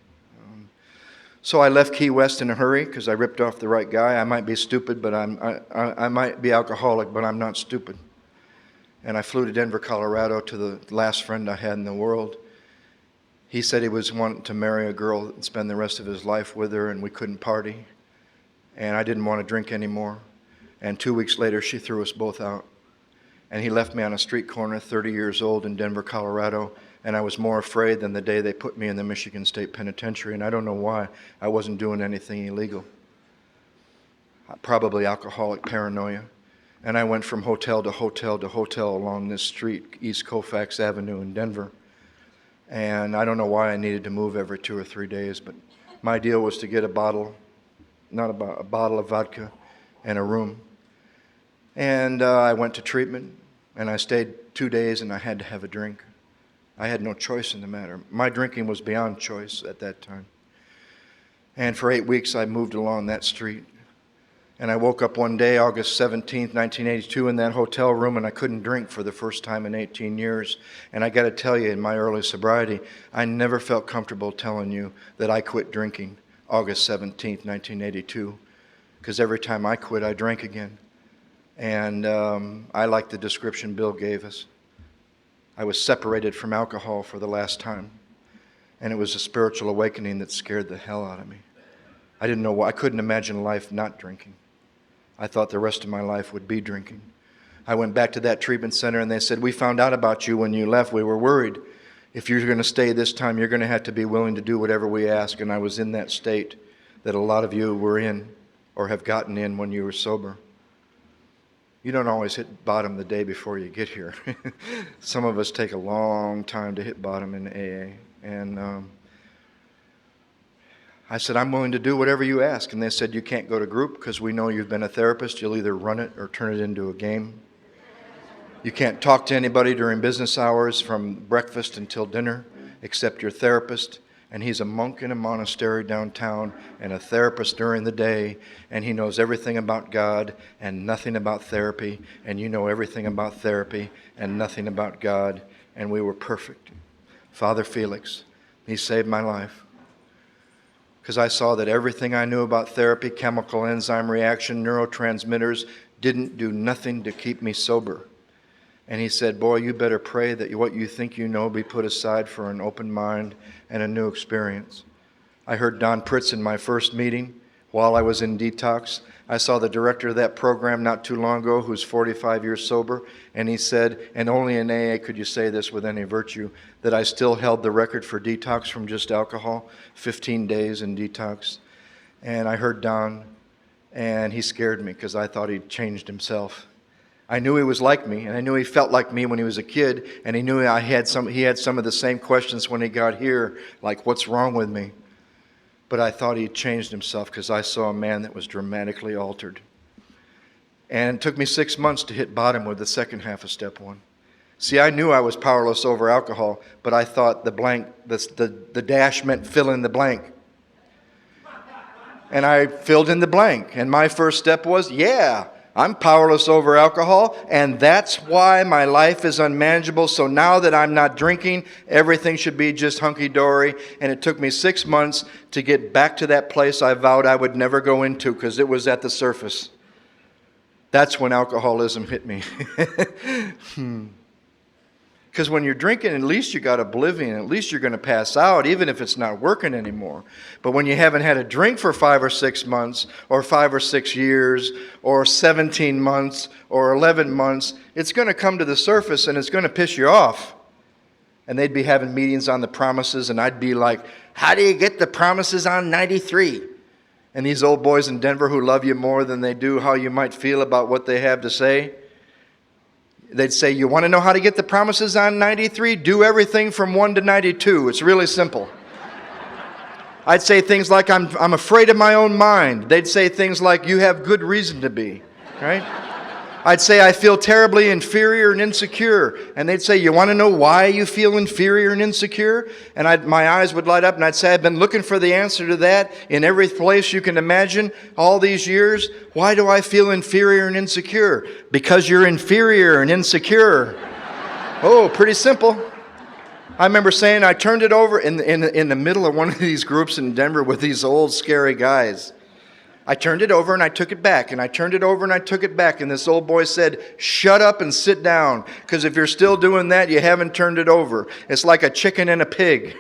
So I left Key West in a hurry because I ripped off the right guy. I might be stupid, but I might be alcoholic, but I'm not stupid. And I flew to Denver, Colorado to the last friend I had in the world. He said he was wanting to marry a girl and spend the rest of his life with her, and we couldn't party. And I didn't want to drink anymore. And 2 weeks later, she threw us both out. And he left me on a street corner, 30 years old, in Denver, Colorado. And I was more afraid than the day they put me in the Michigan State Penitentiary. And I don't know why. I wasn't doing anything illegal. Probably alcoholic paranoia. And I went from hotel to hotel to hotel along this street, East Colfax Avenue in Denver. And I don't know why I needed to move every 2 or 3 days, but my deal was to get a bottle of vodka and a room. And I went to treatment, and I stayed 2 days, and I had to have a drink. I had no choice in the matter. My drinking was beyond choice at that time. And for 8 weeks, I moved along that street. And I woke up one day, August 17th, 1982, in that hotel room, and I couldn't drink for the first time in 18 years. And I got to tell you, in my early sobriety, I never felt comfortable telling you that I quit drinking August 17th, 1982, because every time I quit, I drank again. And I like the description Bill gave us. I was separated from alcohol for the last time. And it was a spiritual awakening that scared the hell out of me. I didn't know why. I couldn't imagine life not drinking. I thought the rest of my life would be drinking. I went back to that treatment center and they said, we found out about you when you left. We were worried. If you're going to stay this time, you're going to have to be willing to do whatever we ask. And I was in that state that a lot of you were in or have gotten in when you were sober. You don't always hit bottom the day before you get here. Some of us take a long time to hit bottom in AA. And I said, I'm willing to do whatever you ask. And they said, you can't go to group because we know you've been a therapist. You'll either run it or turn it into a game. You can't talk to anybody during business hours from breakfast until dinner except your therapist. And he's a monk in a monastery downtown and a therapist during the day. And he knows everything about God and nothing about therapy. And you know everything about therapy and nothing about God. And we were perfect. Father Felix, he saved my life. Because I saw that everything I knew about therapy, chemical enzyme reaction, neurotransmitters, didn't do nothing to keep me sober. And he said, boy, you better pray that what you think you know be put aside for an open mind and a new experience. I heard Don Pritz in my first meeting while I was in detox. I saw the director of that program not too long ago who's 45 years sober, and he said, and only in AA could you say this with any virtue, that I still held the record for detox from just alcohol, 15 days in detox. And I heard Don, and he scared me because I thought he'd changed himself. I knew he was like me, and I knew he felt like me when he was a kid, and he knew he had some of the same questions when he got here, like, what's wrong with me? But I thought he'd changed himself because I saw a man that was dramatically altered. And it took me 6 months to hit bottom with the second half of step one. See, I knew I was powerless over alcohol, but I thought the dash meant fill in the blank. And I filled in the blank. And my first step was, yeah, I'm powerless over alcohol, and that's why my life is unmanageable. So now that I'm not drinking, everything should be just hunky-dory. And it took me 6 months to get back to that place I vowed I would never go into because it was at the surface. That's when alcoholism hit me. Because when you're drinking, at least you got oblivion. At least you're going to pass out, even if it's not working anymore. But when you haven't had a drink for 5 or 6 months, or 5 or 6 years, or 17 months, or 11 months, it's going to come to the surface and it's going to piss you off. And they'd be having meetings on the promises, and I'd be like, how do you get the promises on 93? And these old boys in Denver who love you more than they do how you might feel about what they have to say, they'd say, you want to know how to get the promises on 93? Do everything from 1 to 92. It's really simple. I'd say things like, I'm afraid of my own mind. They'd say things like, you have good reason to be, right? I'd say, I feel terribly inferior and insecure. And they'd say, you want to know why you feel inferior and insecure? And my eyes would light up, and I'd say, I've been looking for the answer to that in every place you can imagine all these years. Why do I feel inferior and insecure? Because you're inferior and insecure. Oh, pretty simple. I remember saying, I turned it over in the middle of one of these groups in Denver with these old scary guys. I turned it over and I took it back, and I turned it over and I took it back, and this old boy said, shut up and sit down, because if you're still doing that, you haven't turned it over. It's like a chicken and a pig.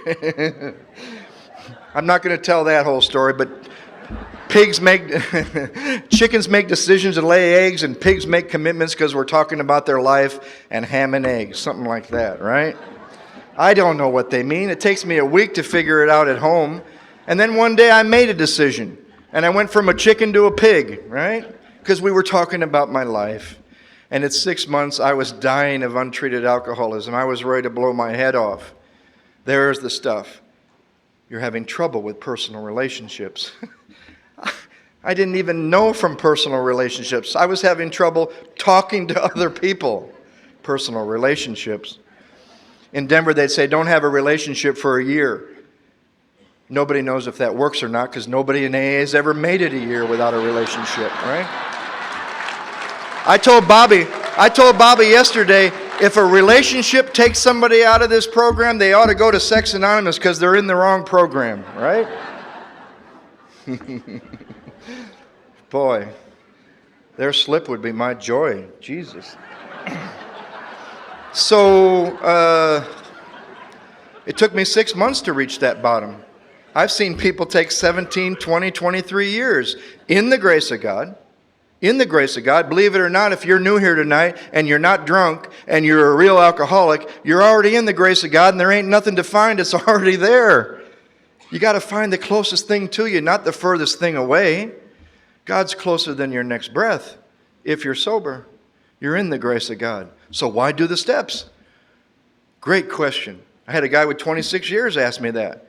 I'm not going to tell that whole story, but chickens make decisions to lay eggs, and pigs make commitments because we're talking about their life, and ham and eggs, something like that, right? I don't know what they mean. It takes me a week to figure it out at home, and then one day I made a decision. And I went from a chicken to a pig, right? Because we were talking about my life. And at 6 months, I was dying of untreated alcoholism. I was ready to blow my head off. There's the stuff. You're having trouble with personal relationships. I didn't even know from personal relationships. I was having trouble talking to other people. Personal relationships. In Denver, they'd say, don't have a relationship for a year. Nobody knows if that works or not, because nobody in AA has ever made it a year without a relationship, right? I told Bobby yesterday, if a relationship takes somebody out of this program, they ought to go to Sex Anonymous, because they're in the wrong program, right? Boy, their slip would be my joy. Jesus. So, it took me 6 months to reach that bottom. I've seen people take 17, 20, 23 years in the grace of God. In the grace of God. Believe it or not, if you're new here tonight and you're not drunk and you're a real alcoholic, you're already in the grace of God, and there ain't nothing to find. It's already there. You got to find the closest thing to you, not the furthest thing away. God's closer than your next breath. If you're sober, you're in the grace of God. So why do the steps? Great question. I had a guy with 26 years ask me that.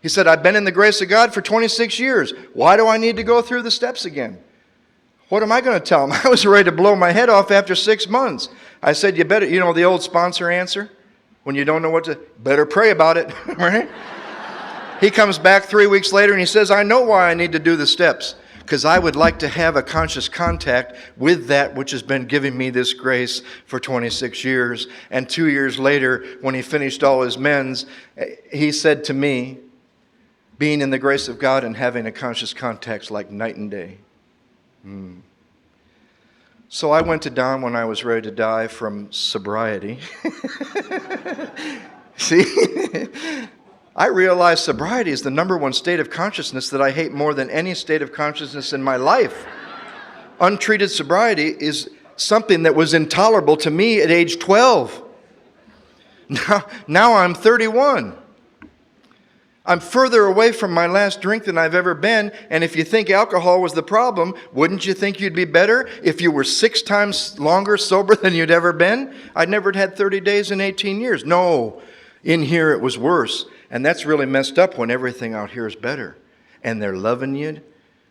He said, I've been in the grace of God for 26 years. Why do I need to go through the steps again? What am I going to tell him? I was ready to blow my head off after 6 months. I said, you better, the old sponsor answer? When you don't know what to, better pray about it, right? He comes back 3 weeks later and he says, I know why I need to do the steps. Because I would like to have a conscious contact with that which has been giving me this grace for 26 years. And 2 years later, when he finished all his mends, he said to me, being in the grace of God and having a conscious contact like night and day. So I went to Don when I was ready to die from sobriety. See? I realized sobriety is the number one state of consciousness that I hate more than any state of consciousness in my life. Untreated sobriety is something that was intolerable to me at age 12. Now I'm 31. I'm further away from my last drink than I've ever been, and if you think alcohol was the problem, wouldn't you think you'd be better if you were 6 times longer sober than you'd ever been? I'd never had 30 days in 18 years. No, in here it was worse, and that's really messed up when everything out here is better, and they're loving you.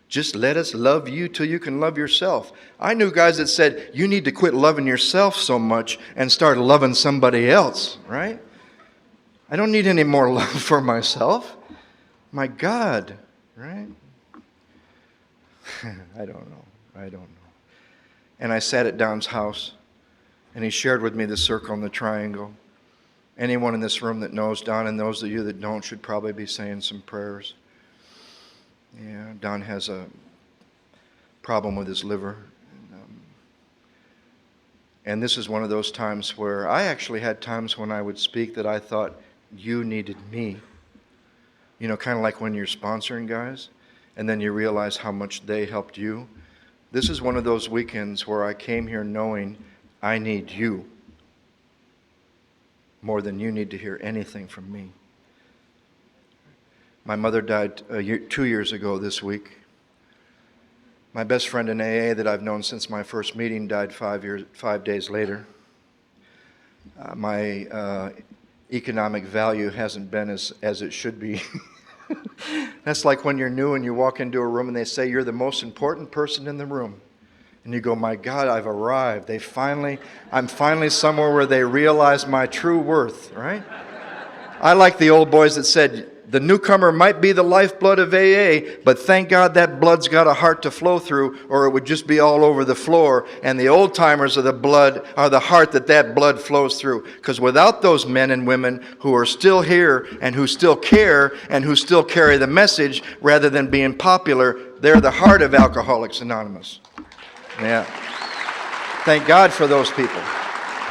Just let us love you till you can love yourself. I knew guys that said, you need to quit loving yourself so much and start loving somebody else, right? I don't need any more love for myself. My God, right? I don't know. And I sat at Don's house, and he shared with me the circle and the triangle. Anyone in this room that knows Don, and those of you that don't, should probably be saying some prayers. Yeah, Don has a problem with his liver. And this is one of those times where I actually had times when I would speak that I thought, you needed me. You know, kind of like when you're sponsoring guys, and then you realize how much they helped you. This is one of those weekends where I came here knowing I need you more than you need to hear anything from me. My mother died 2 years ago this week. My best friend in AA that I've known since my first meeting died 5 days later. My economic value hasn't been as it should be. That's like when you're new and you walk into a room and they say you're the most important person in the room. And you go, my God, I've arrived. I'm finally somewhere where they realize my true worth, right? I like the old boys that said, the newcomer might be the lifeblood of AA, but thank God that blood's got a heart to flow through, or it would just be all over the floor. And the old timers are the heart that blood flows through. Because without those men and women who are still here and who still care and who still carry the message rather than being popular, they're the heart of Alcoholics Anonymous. Yeah. Thank God for those people.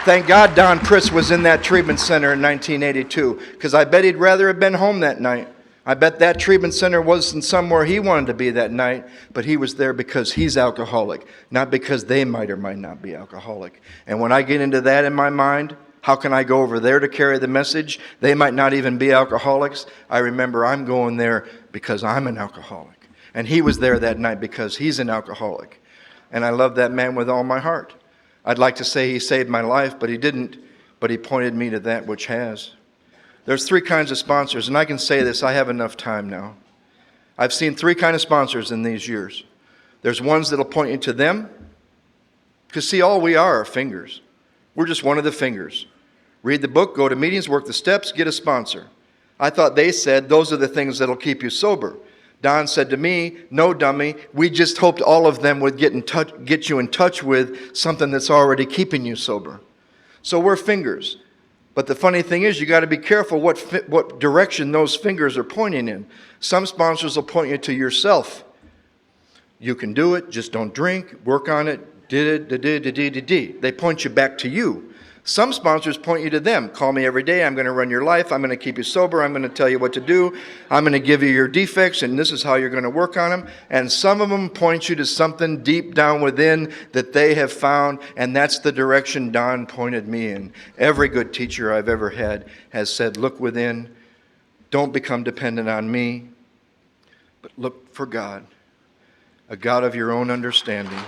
Thank God Don Pritz was in that treatment center in 1982, because I bet he'd rather have been home that night. I bet that treatment center wasn't somewhere he wanted to be that night, but he was there because he's alcoholic, not because they might or might not be alcoholic. And when I get into that in my mind, how can I go over there to carry the message? They might not even be alcoholics. I remember I'm going there because I'm an alcoholic. And he was there that night because he's an alcoholic. And I love that man with all my heart. I'd like to say he saved my life, but he didn't. But he pointed me to that which has. There's 3 kinds of sponsors, and I can say this, I have enough time now. I've seen 3 kinds of sponsors in these years. There's ones that'll point you to them, because see, all we are fingers. We're just one of the fingers. Read the book, go to meetings, work the steps, get a sponsor. I thought they said those are the things that'll keep you sober. Don said to me, no, dummy, we just hoped all of them would get you in touch with something that's already keeping you sober. So we're fingers. But the funny thing is, you got to be careful what direction those fingers are pointing in. Some sponsors will point you to yourself. You can do it, just don't drink, work on it, They point you back to you. Some sponsors point you to them. Call me every day. I'm going to run your life. I'm going to keep you sober. I'm going to tell you what to do. I'm going to give you your defects, and this is how you're going to work on them. And some of them point you to something deep down within that they have found, and that's the direction Don pointed me in. Every good teacher I've ever had has said, look within. Don't become dependent on me, but look for God, a God of your own understanding.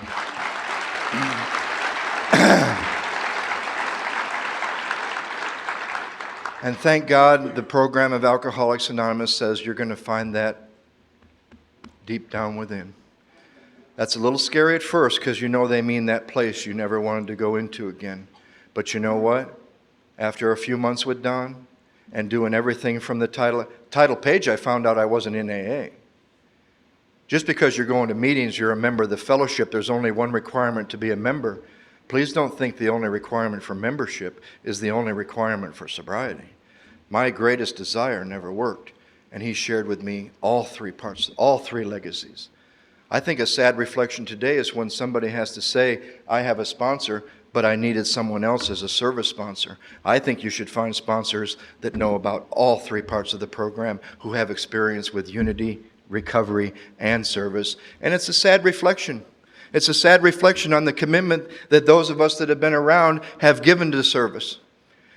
And thank God the program of Alcoholics Anonymous says you're going to find that deep down within. That's a little scary at first because you know they mean that place you never wanted to go into again. But you know what? After a few months with Don and doing everything from the title page, I found out I wasn't in AA. Just because you're going to meetings, you're a member of the fellowship, there's only one requirement to be a member. Please don't think the only requirement for membership is the only requirement for sobriety. My greatest desire never worked, and he shared with me all 3 parts, all 3 legacies. I think a sad reflection today is when somebody has to say, I have a sponsor, but I needed someone else as a service sponsor. I think you should find sponsors that know about all 3 parts of the program, who have experience with unity, recovery, and service. And it's a sad reflection. It's a sad reflection on the commitment that those of us that have been around have given to service.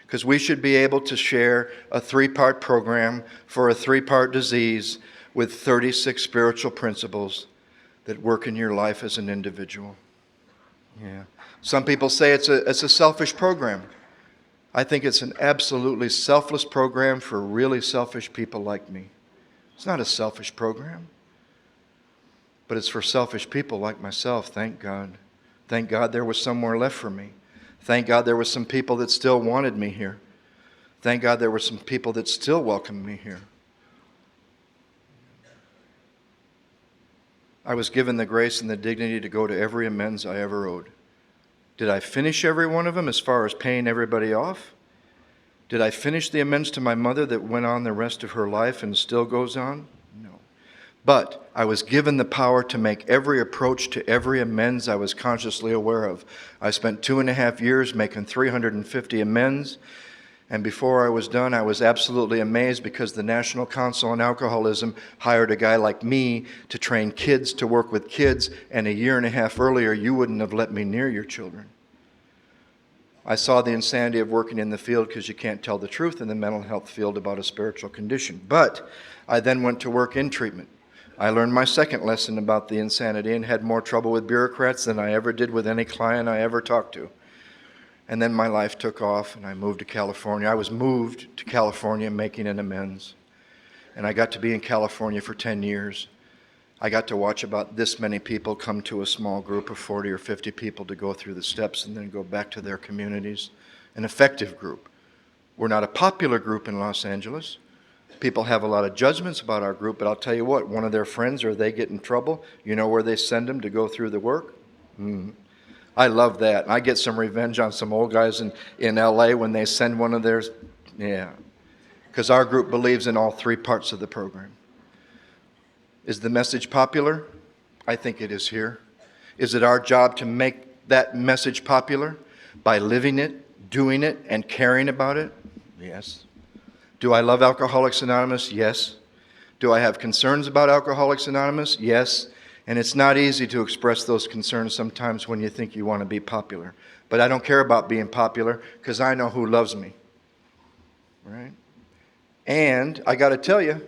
Because we should be able to share a 3-part program for a 3-part disease with 36 spiritual principles that work in your life as an individual. Yeah. Some people say it's a selfish program. I think it's an absolutely selfless program for really selfish people like me. It's not a selfish program. But it's for selfish people like myself, thank God. Thank God there was somewhere left for me. Thank God there were some people that still wanted me here. Thank God there were some people that still welcomed me here. I was given the grace and the dignity to go to every amends I ever owed. Did I finish every one of them as far as paying everybody off? Did I finish the amends to my mother that went on the rest of her life and still goes on? No. But I was given the power to make every approach to every amends I was consciously aware of. I spent 2.5 years making 350 amends. And before I was done, I was absolutely amazed because the National Council on Alcoholism hired a guy like me to train kids to work with kids, and 1.5 years earlier, you wouldn't have let me near your children. I saw the insanity of working in the field because you can't tell the truth in the mental health field about a spiritual condition. But I then went to work in treatment. I learned my second lesson about the insanity and had more trouble with bureaucrats than I ever did with any client I ever talked to. And then my life took off and I moved to California. I was moved to California making an amends. And I got to be in California for 10 years. I got to watch about this many people come to a small group of 40 or 50 people to go through the steps and then go back to their communities. An effective group. We're not a popular group in Los Angeles. People have a lot of judgments about our group, but I'll tell you what, one of their friends or they get in trouble, you know where they send them to go through the work? I love that. I get some revenge on some old guys in LA when they send one of theirs. Yeah. Because our group believes in all 3 parts of the program. Is the message popular? I think it is here. Is it our job to make that message popular by living it, doing it, and caring about it? Yes. Do I love Alcoholics Anonymous? Yes. Do I have concerns about Alcoholics Anonymous? Yes. And it's not easy to express those concerns sometimes when you think you want to be popular. But I don't care about being popular because I know who loves me. Right? And I got to tell you,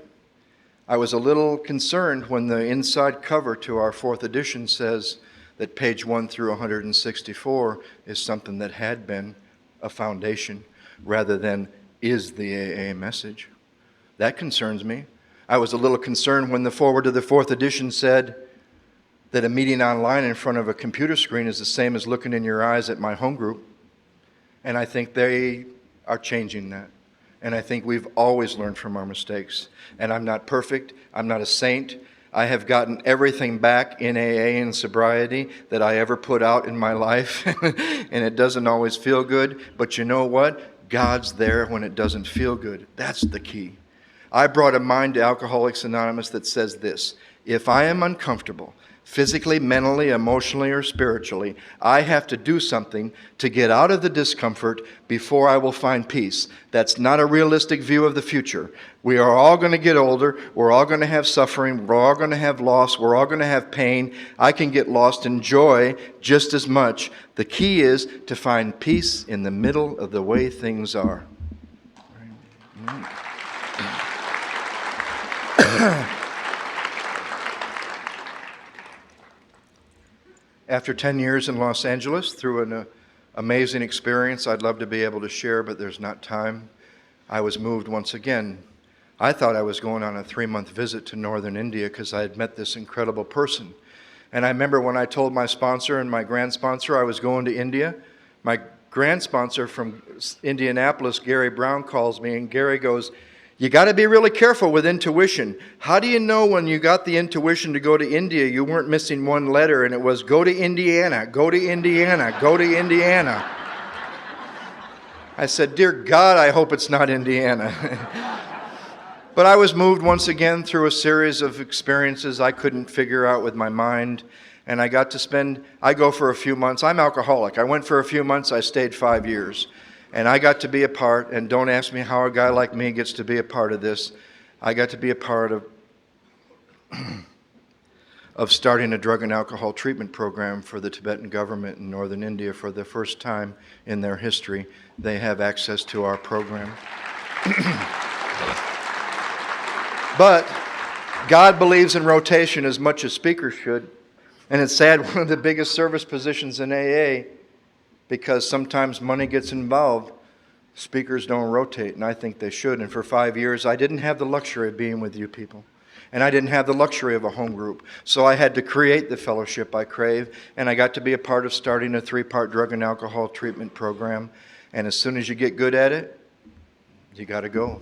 I was a little concerned when the inside cover to our 4th edition says that page 1 through 164 is something that had been a foundation rather than is the AA message. That concerns me. I was a little concerned when the foreword to the 4th edition said that a meeting online in front of a computer screen is the same as looking in your eyes at my home group. And I think they are changing that. And I think we've always learned from our mistakes. And I'm not perfect. I'm not a saint. I have gotten everything back in AA and sobriety that I ever put out in my life. And it doesn't always feel good. But you know what? God's there when it doesn't feel good. That's the key. I brought a mind to Alcoholics Anonymous that says this: if I am uncomfortable, physically, mentally, emotionally, or spiritually, I have to do something to get out of the discomfort before I will find peace. That's not a realistic view of the future. We are all going to get older. We're all going to have suffering. We're all going to have loss. We're all going to have pain. I can get lost in joy just as much. The key is to find peace in the middle of the way things are. After 10 years in Los Angeles, through an amazing experience I'd love to be able to share, but there's not time, I was moved once again. I thought I was going on a 3-month visit to northern India because I had met this incredible person. And I remember when I told my sponsor and my grand sponsor I was going to India, my grand sponsor from Indianapolis, Gary Brown, calls me, and Gary goes, "You got to be really careful with intuition. How do you know when you got the intuition to go to India, you weren't missing one letter, and it was go to Indiana, go to Indiana, go to Indiana?" I said, "Dear God, I hope it's not Indiana." But I was moved once again through a series of experiences I couldn't figure out with my mind. And I got to I go for a few months. I'm alcoholic. I went for a few months. I stayed 5 years. And I got to be a part, and don't ask me how a guy like me gets to be a part of this. I got to be a part of starting a drug and alcohol treatment program for the Tibetan government in northern India for the first time in their history. They have access to our program. But God believes in rotation as much as speakers should. And it's sad, one of the biggest service positions in AA, because sometimes money gets involved, speakers don't rotate, and I think they should. And for 5 years, I didn't have the luxury of being with you people. And I didn't have the luxury of a home group. So I had to create the fellowship I crave, and I got to be a part of starting a 3-part drug and alcohol treatment program. And as soon as you get good at it, you got to go.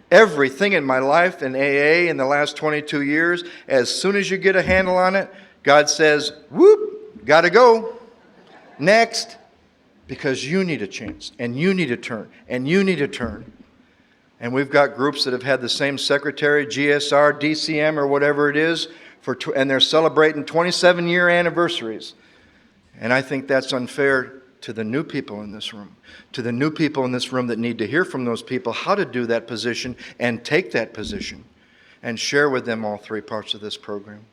Everything in my life in AA in the last 22 years, as soon as you get a handle on it, God says, whoop, got to go. Next. Because you need a chance, and you need a turn, and you need a turn. And we've got groups that have had the same secretary, GSR, DCM, or whatever it is, and they're celebrating 27-year anniversaries. And I think that's unfair to the new people in this room, to the new people in this room that need to hear from those people how to do that position and take that position and share with them all three parts of this program.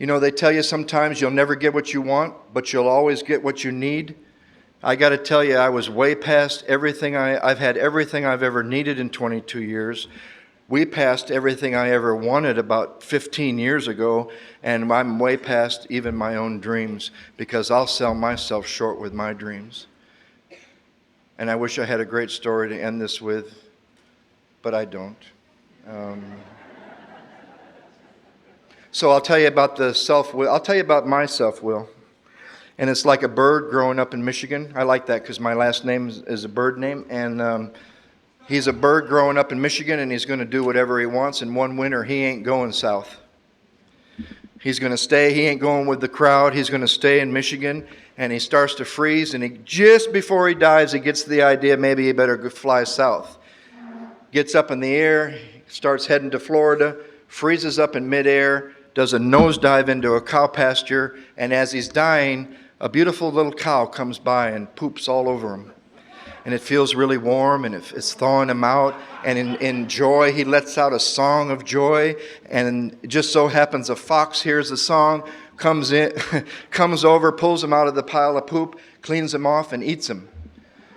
You know, they tell you sometimes you'll never get what you want, but you'll always get what you need. I got to tell you, I was way past everything. I've had everything I've ever needed in 22 years. We passed everything I ever wanted about 15 years ago, and I'm way past even my own dreams, because I'll sell myself short with my dreams. And I wish I had a great story to end this with, but I don't. So I'll tell you about the self-will. I'll tell you about my self-will. And it's like a bird growing up in Michigan. I like that because my last name is a bird name. And he's a bird growing up in Michigan, and he's going to do whatever he wants. And one winter, he ain't going south. He's going to stay. He ain't going with the crowd. He's going to stay in Michigan. And he starts to freeze. And just before he dives, he gets the idea maybe he better go fly south. Gets up in the air, starts heading to Florida, freezes up in midair, does a nosedive into a cow pasture. And as he's dying, a beautiful little cow comes by and poops all over him. And it feels really warm, and it's thawing him out. And in joy, he lets out a song of joy. And it just so happens a fox hears the song, comes over, pulls him out of the pile of poop, cleans him off, and eats him.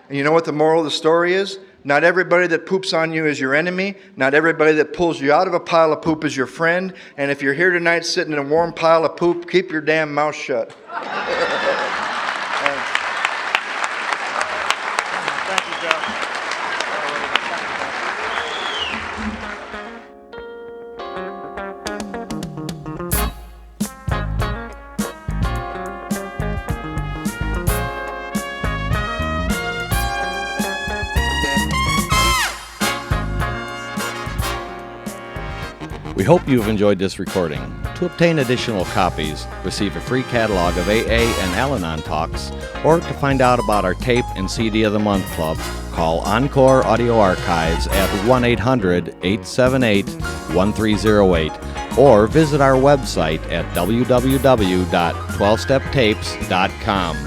And you know what the moral of the story is? Not everybody that poops on you is your enemy. Not everybody that pulls you out of a pile of poop is your friend. And if you're here tonight sitting in a warm pile of poop, keep your damn mouth shut. We hope you've enjoyed this recording. To obtain additional copies, receive a free catalog of AA and Al-Anon talks, or to find out about our tape and CD of the Month Club, call Encore Audio Archives at 1-800-878-1308, or visit our website at www.12steptapes.com.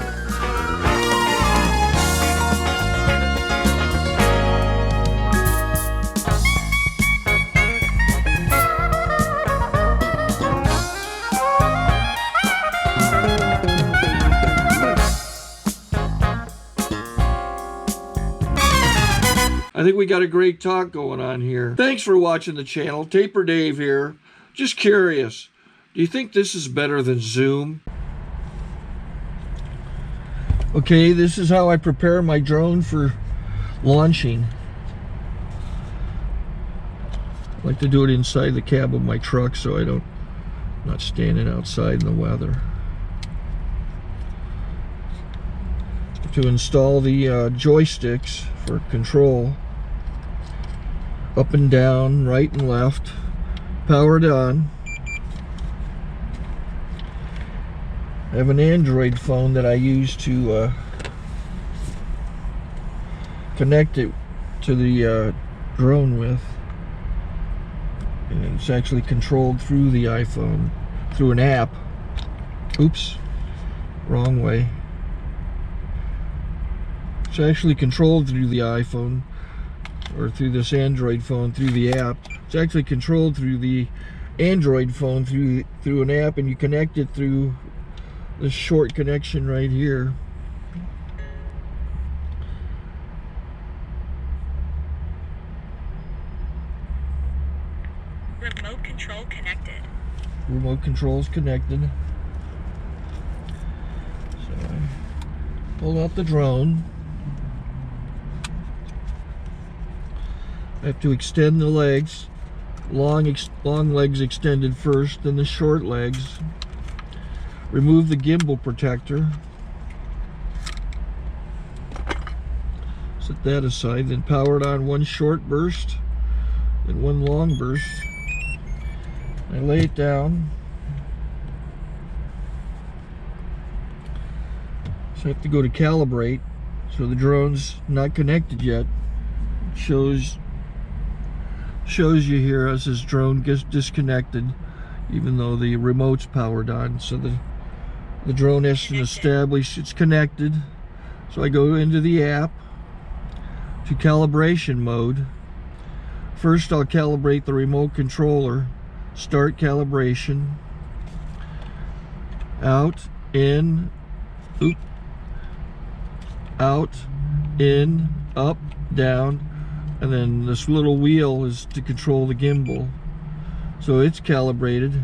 I think we got a great talk going on here. Thanks for watching the channel. Taper Dave here. Just curious, do you think this is better than Zoom? Okay, this is how I prepare my drone for launching. I like to do it inside the cab of my truck so I'm not standing outside in the weather. To install the joysticks for control, up and down, right and left, powered on. I have an Android phone that I use to connect it to the drone with, and it's actually controlled through the iPhone, through an app. Oops, wrong way. It's actually controlled through the iPhone, or through this Android phone through the app. It's actually controlled through the Android phone through an app, and you connect it through this short connection right here. Remote control connected. Remote control's connected. So I pull out the drone. I have to extend the legs. Long legs extended first, then the short legs. Remove the gimbal protector. Set that aside, then power it on one short burst, then one long burst. I lay it down. So I have to go to calibrate. So the drone's not connected yet. shows you here as this drone gets disconnected, even though the remote's powered on. So the drone has to establish it's connected. So I go into the app to calibration mode. First I'll calibrate the remote controller. Start calibration. Out, in, oop, out, in, up, down, and then this little wheel is to control the gimbal. So it's calibrated.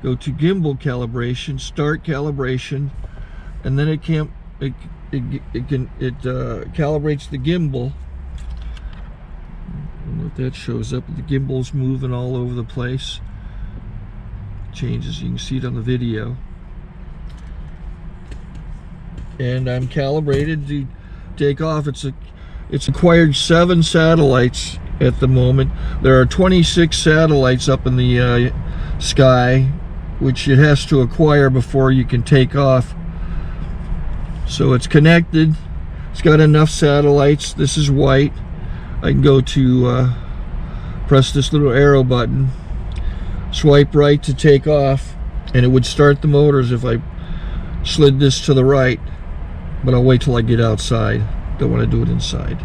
Go to gimbal calibration, start calibration, and then it calibrates the gimbal. I don't know if that shows up. The gimbal's moving all over the place. Changes, you can see it on the video. And I'm calibrated to take off. It's acquired 7 satellites at the moment. There are 26 satellites up in the sky, which it has to acquire before you can take off. So it's connected. It's got enough satellites. This is white. I can go to press this little arrow button, swipe right to take off, and it would start the motors if I slid this to the right. But I'll wait till I get outside. Don't want to do it inside.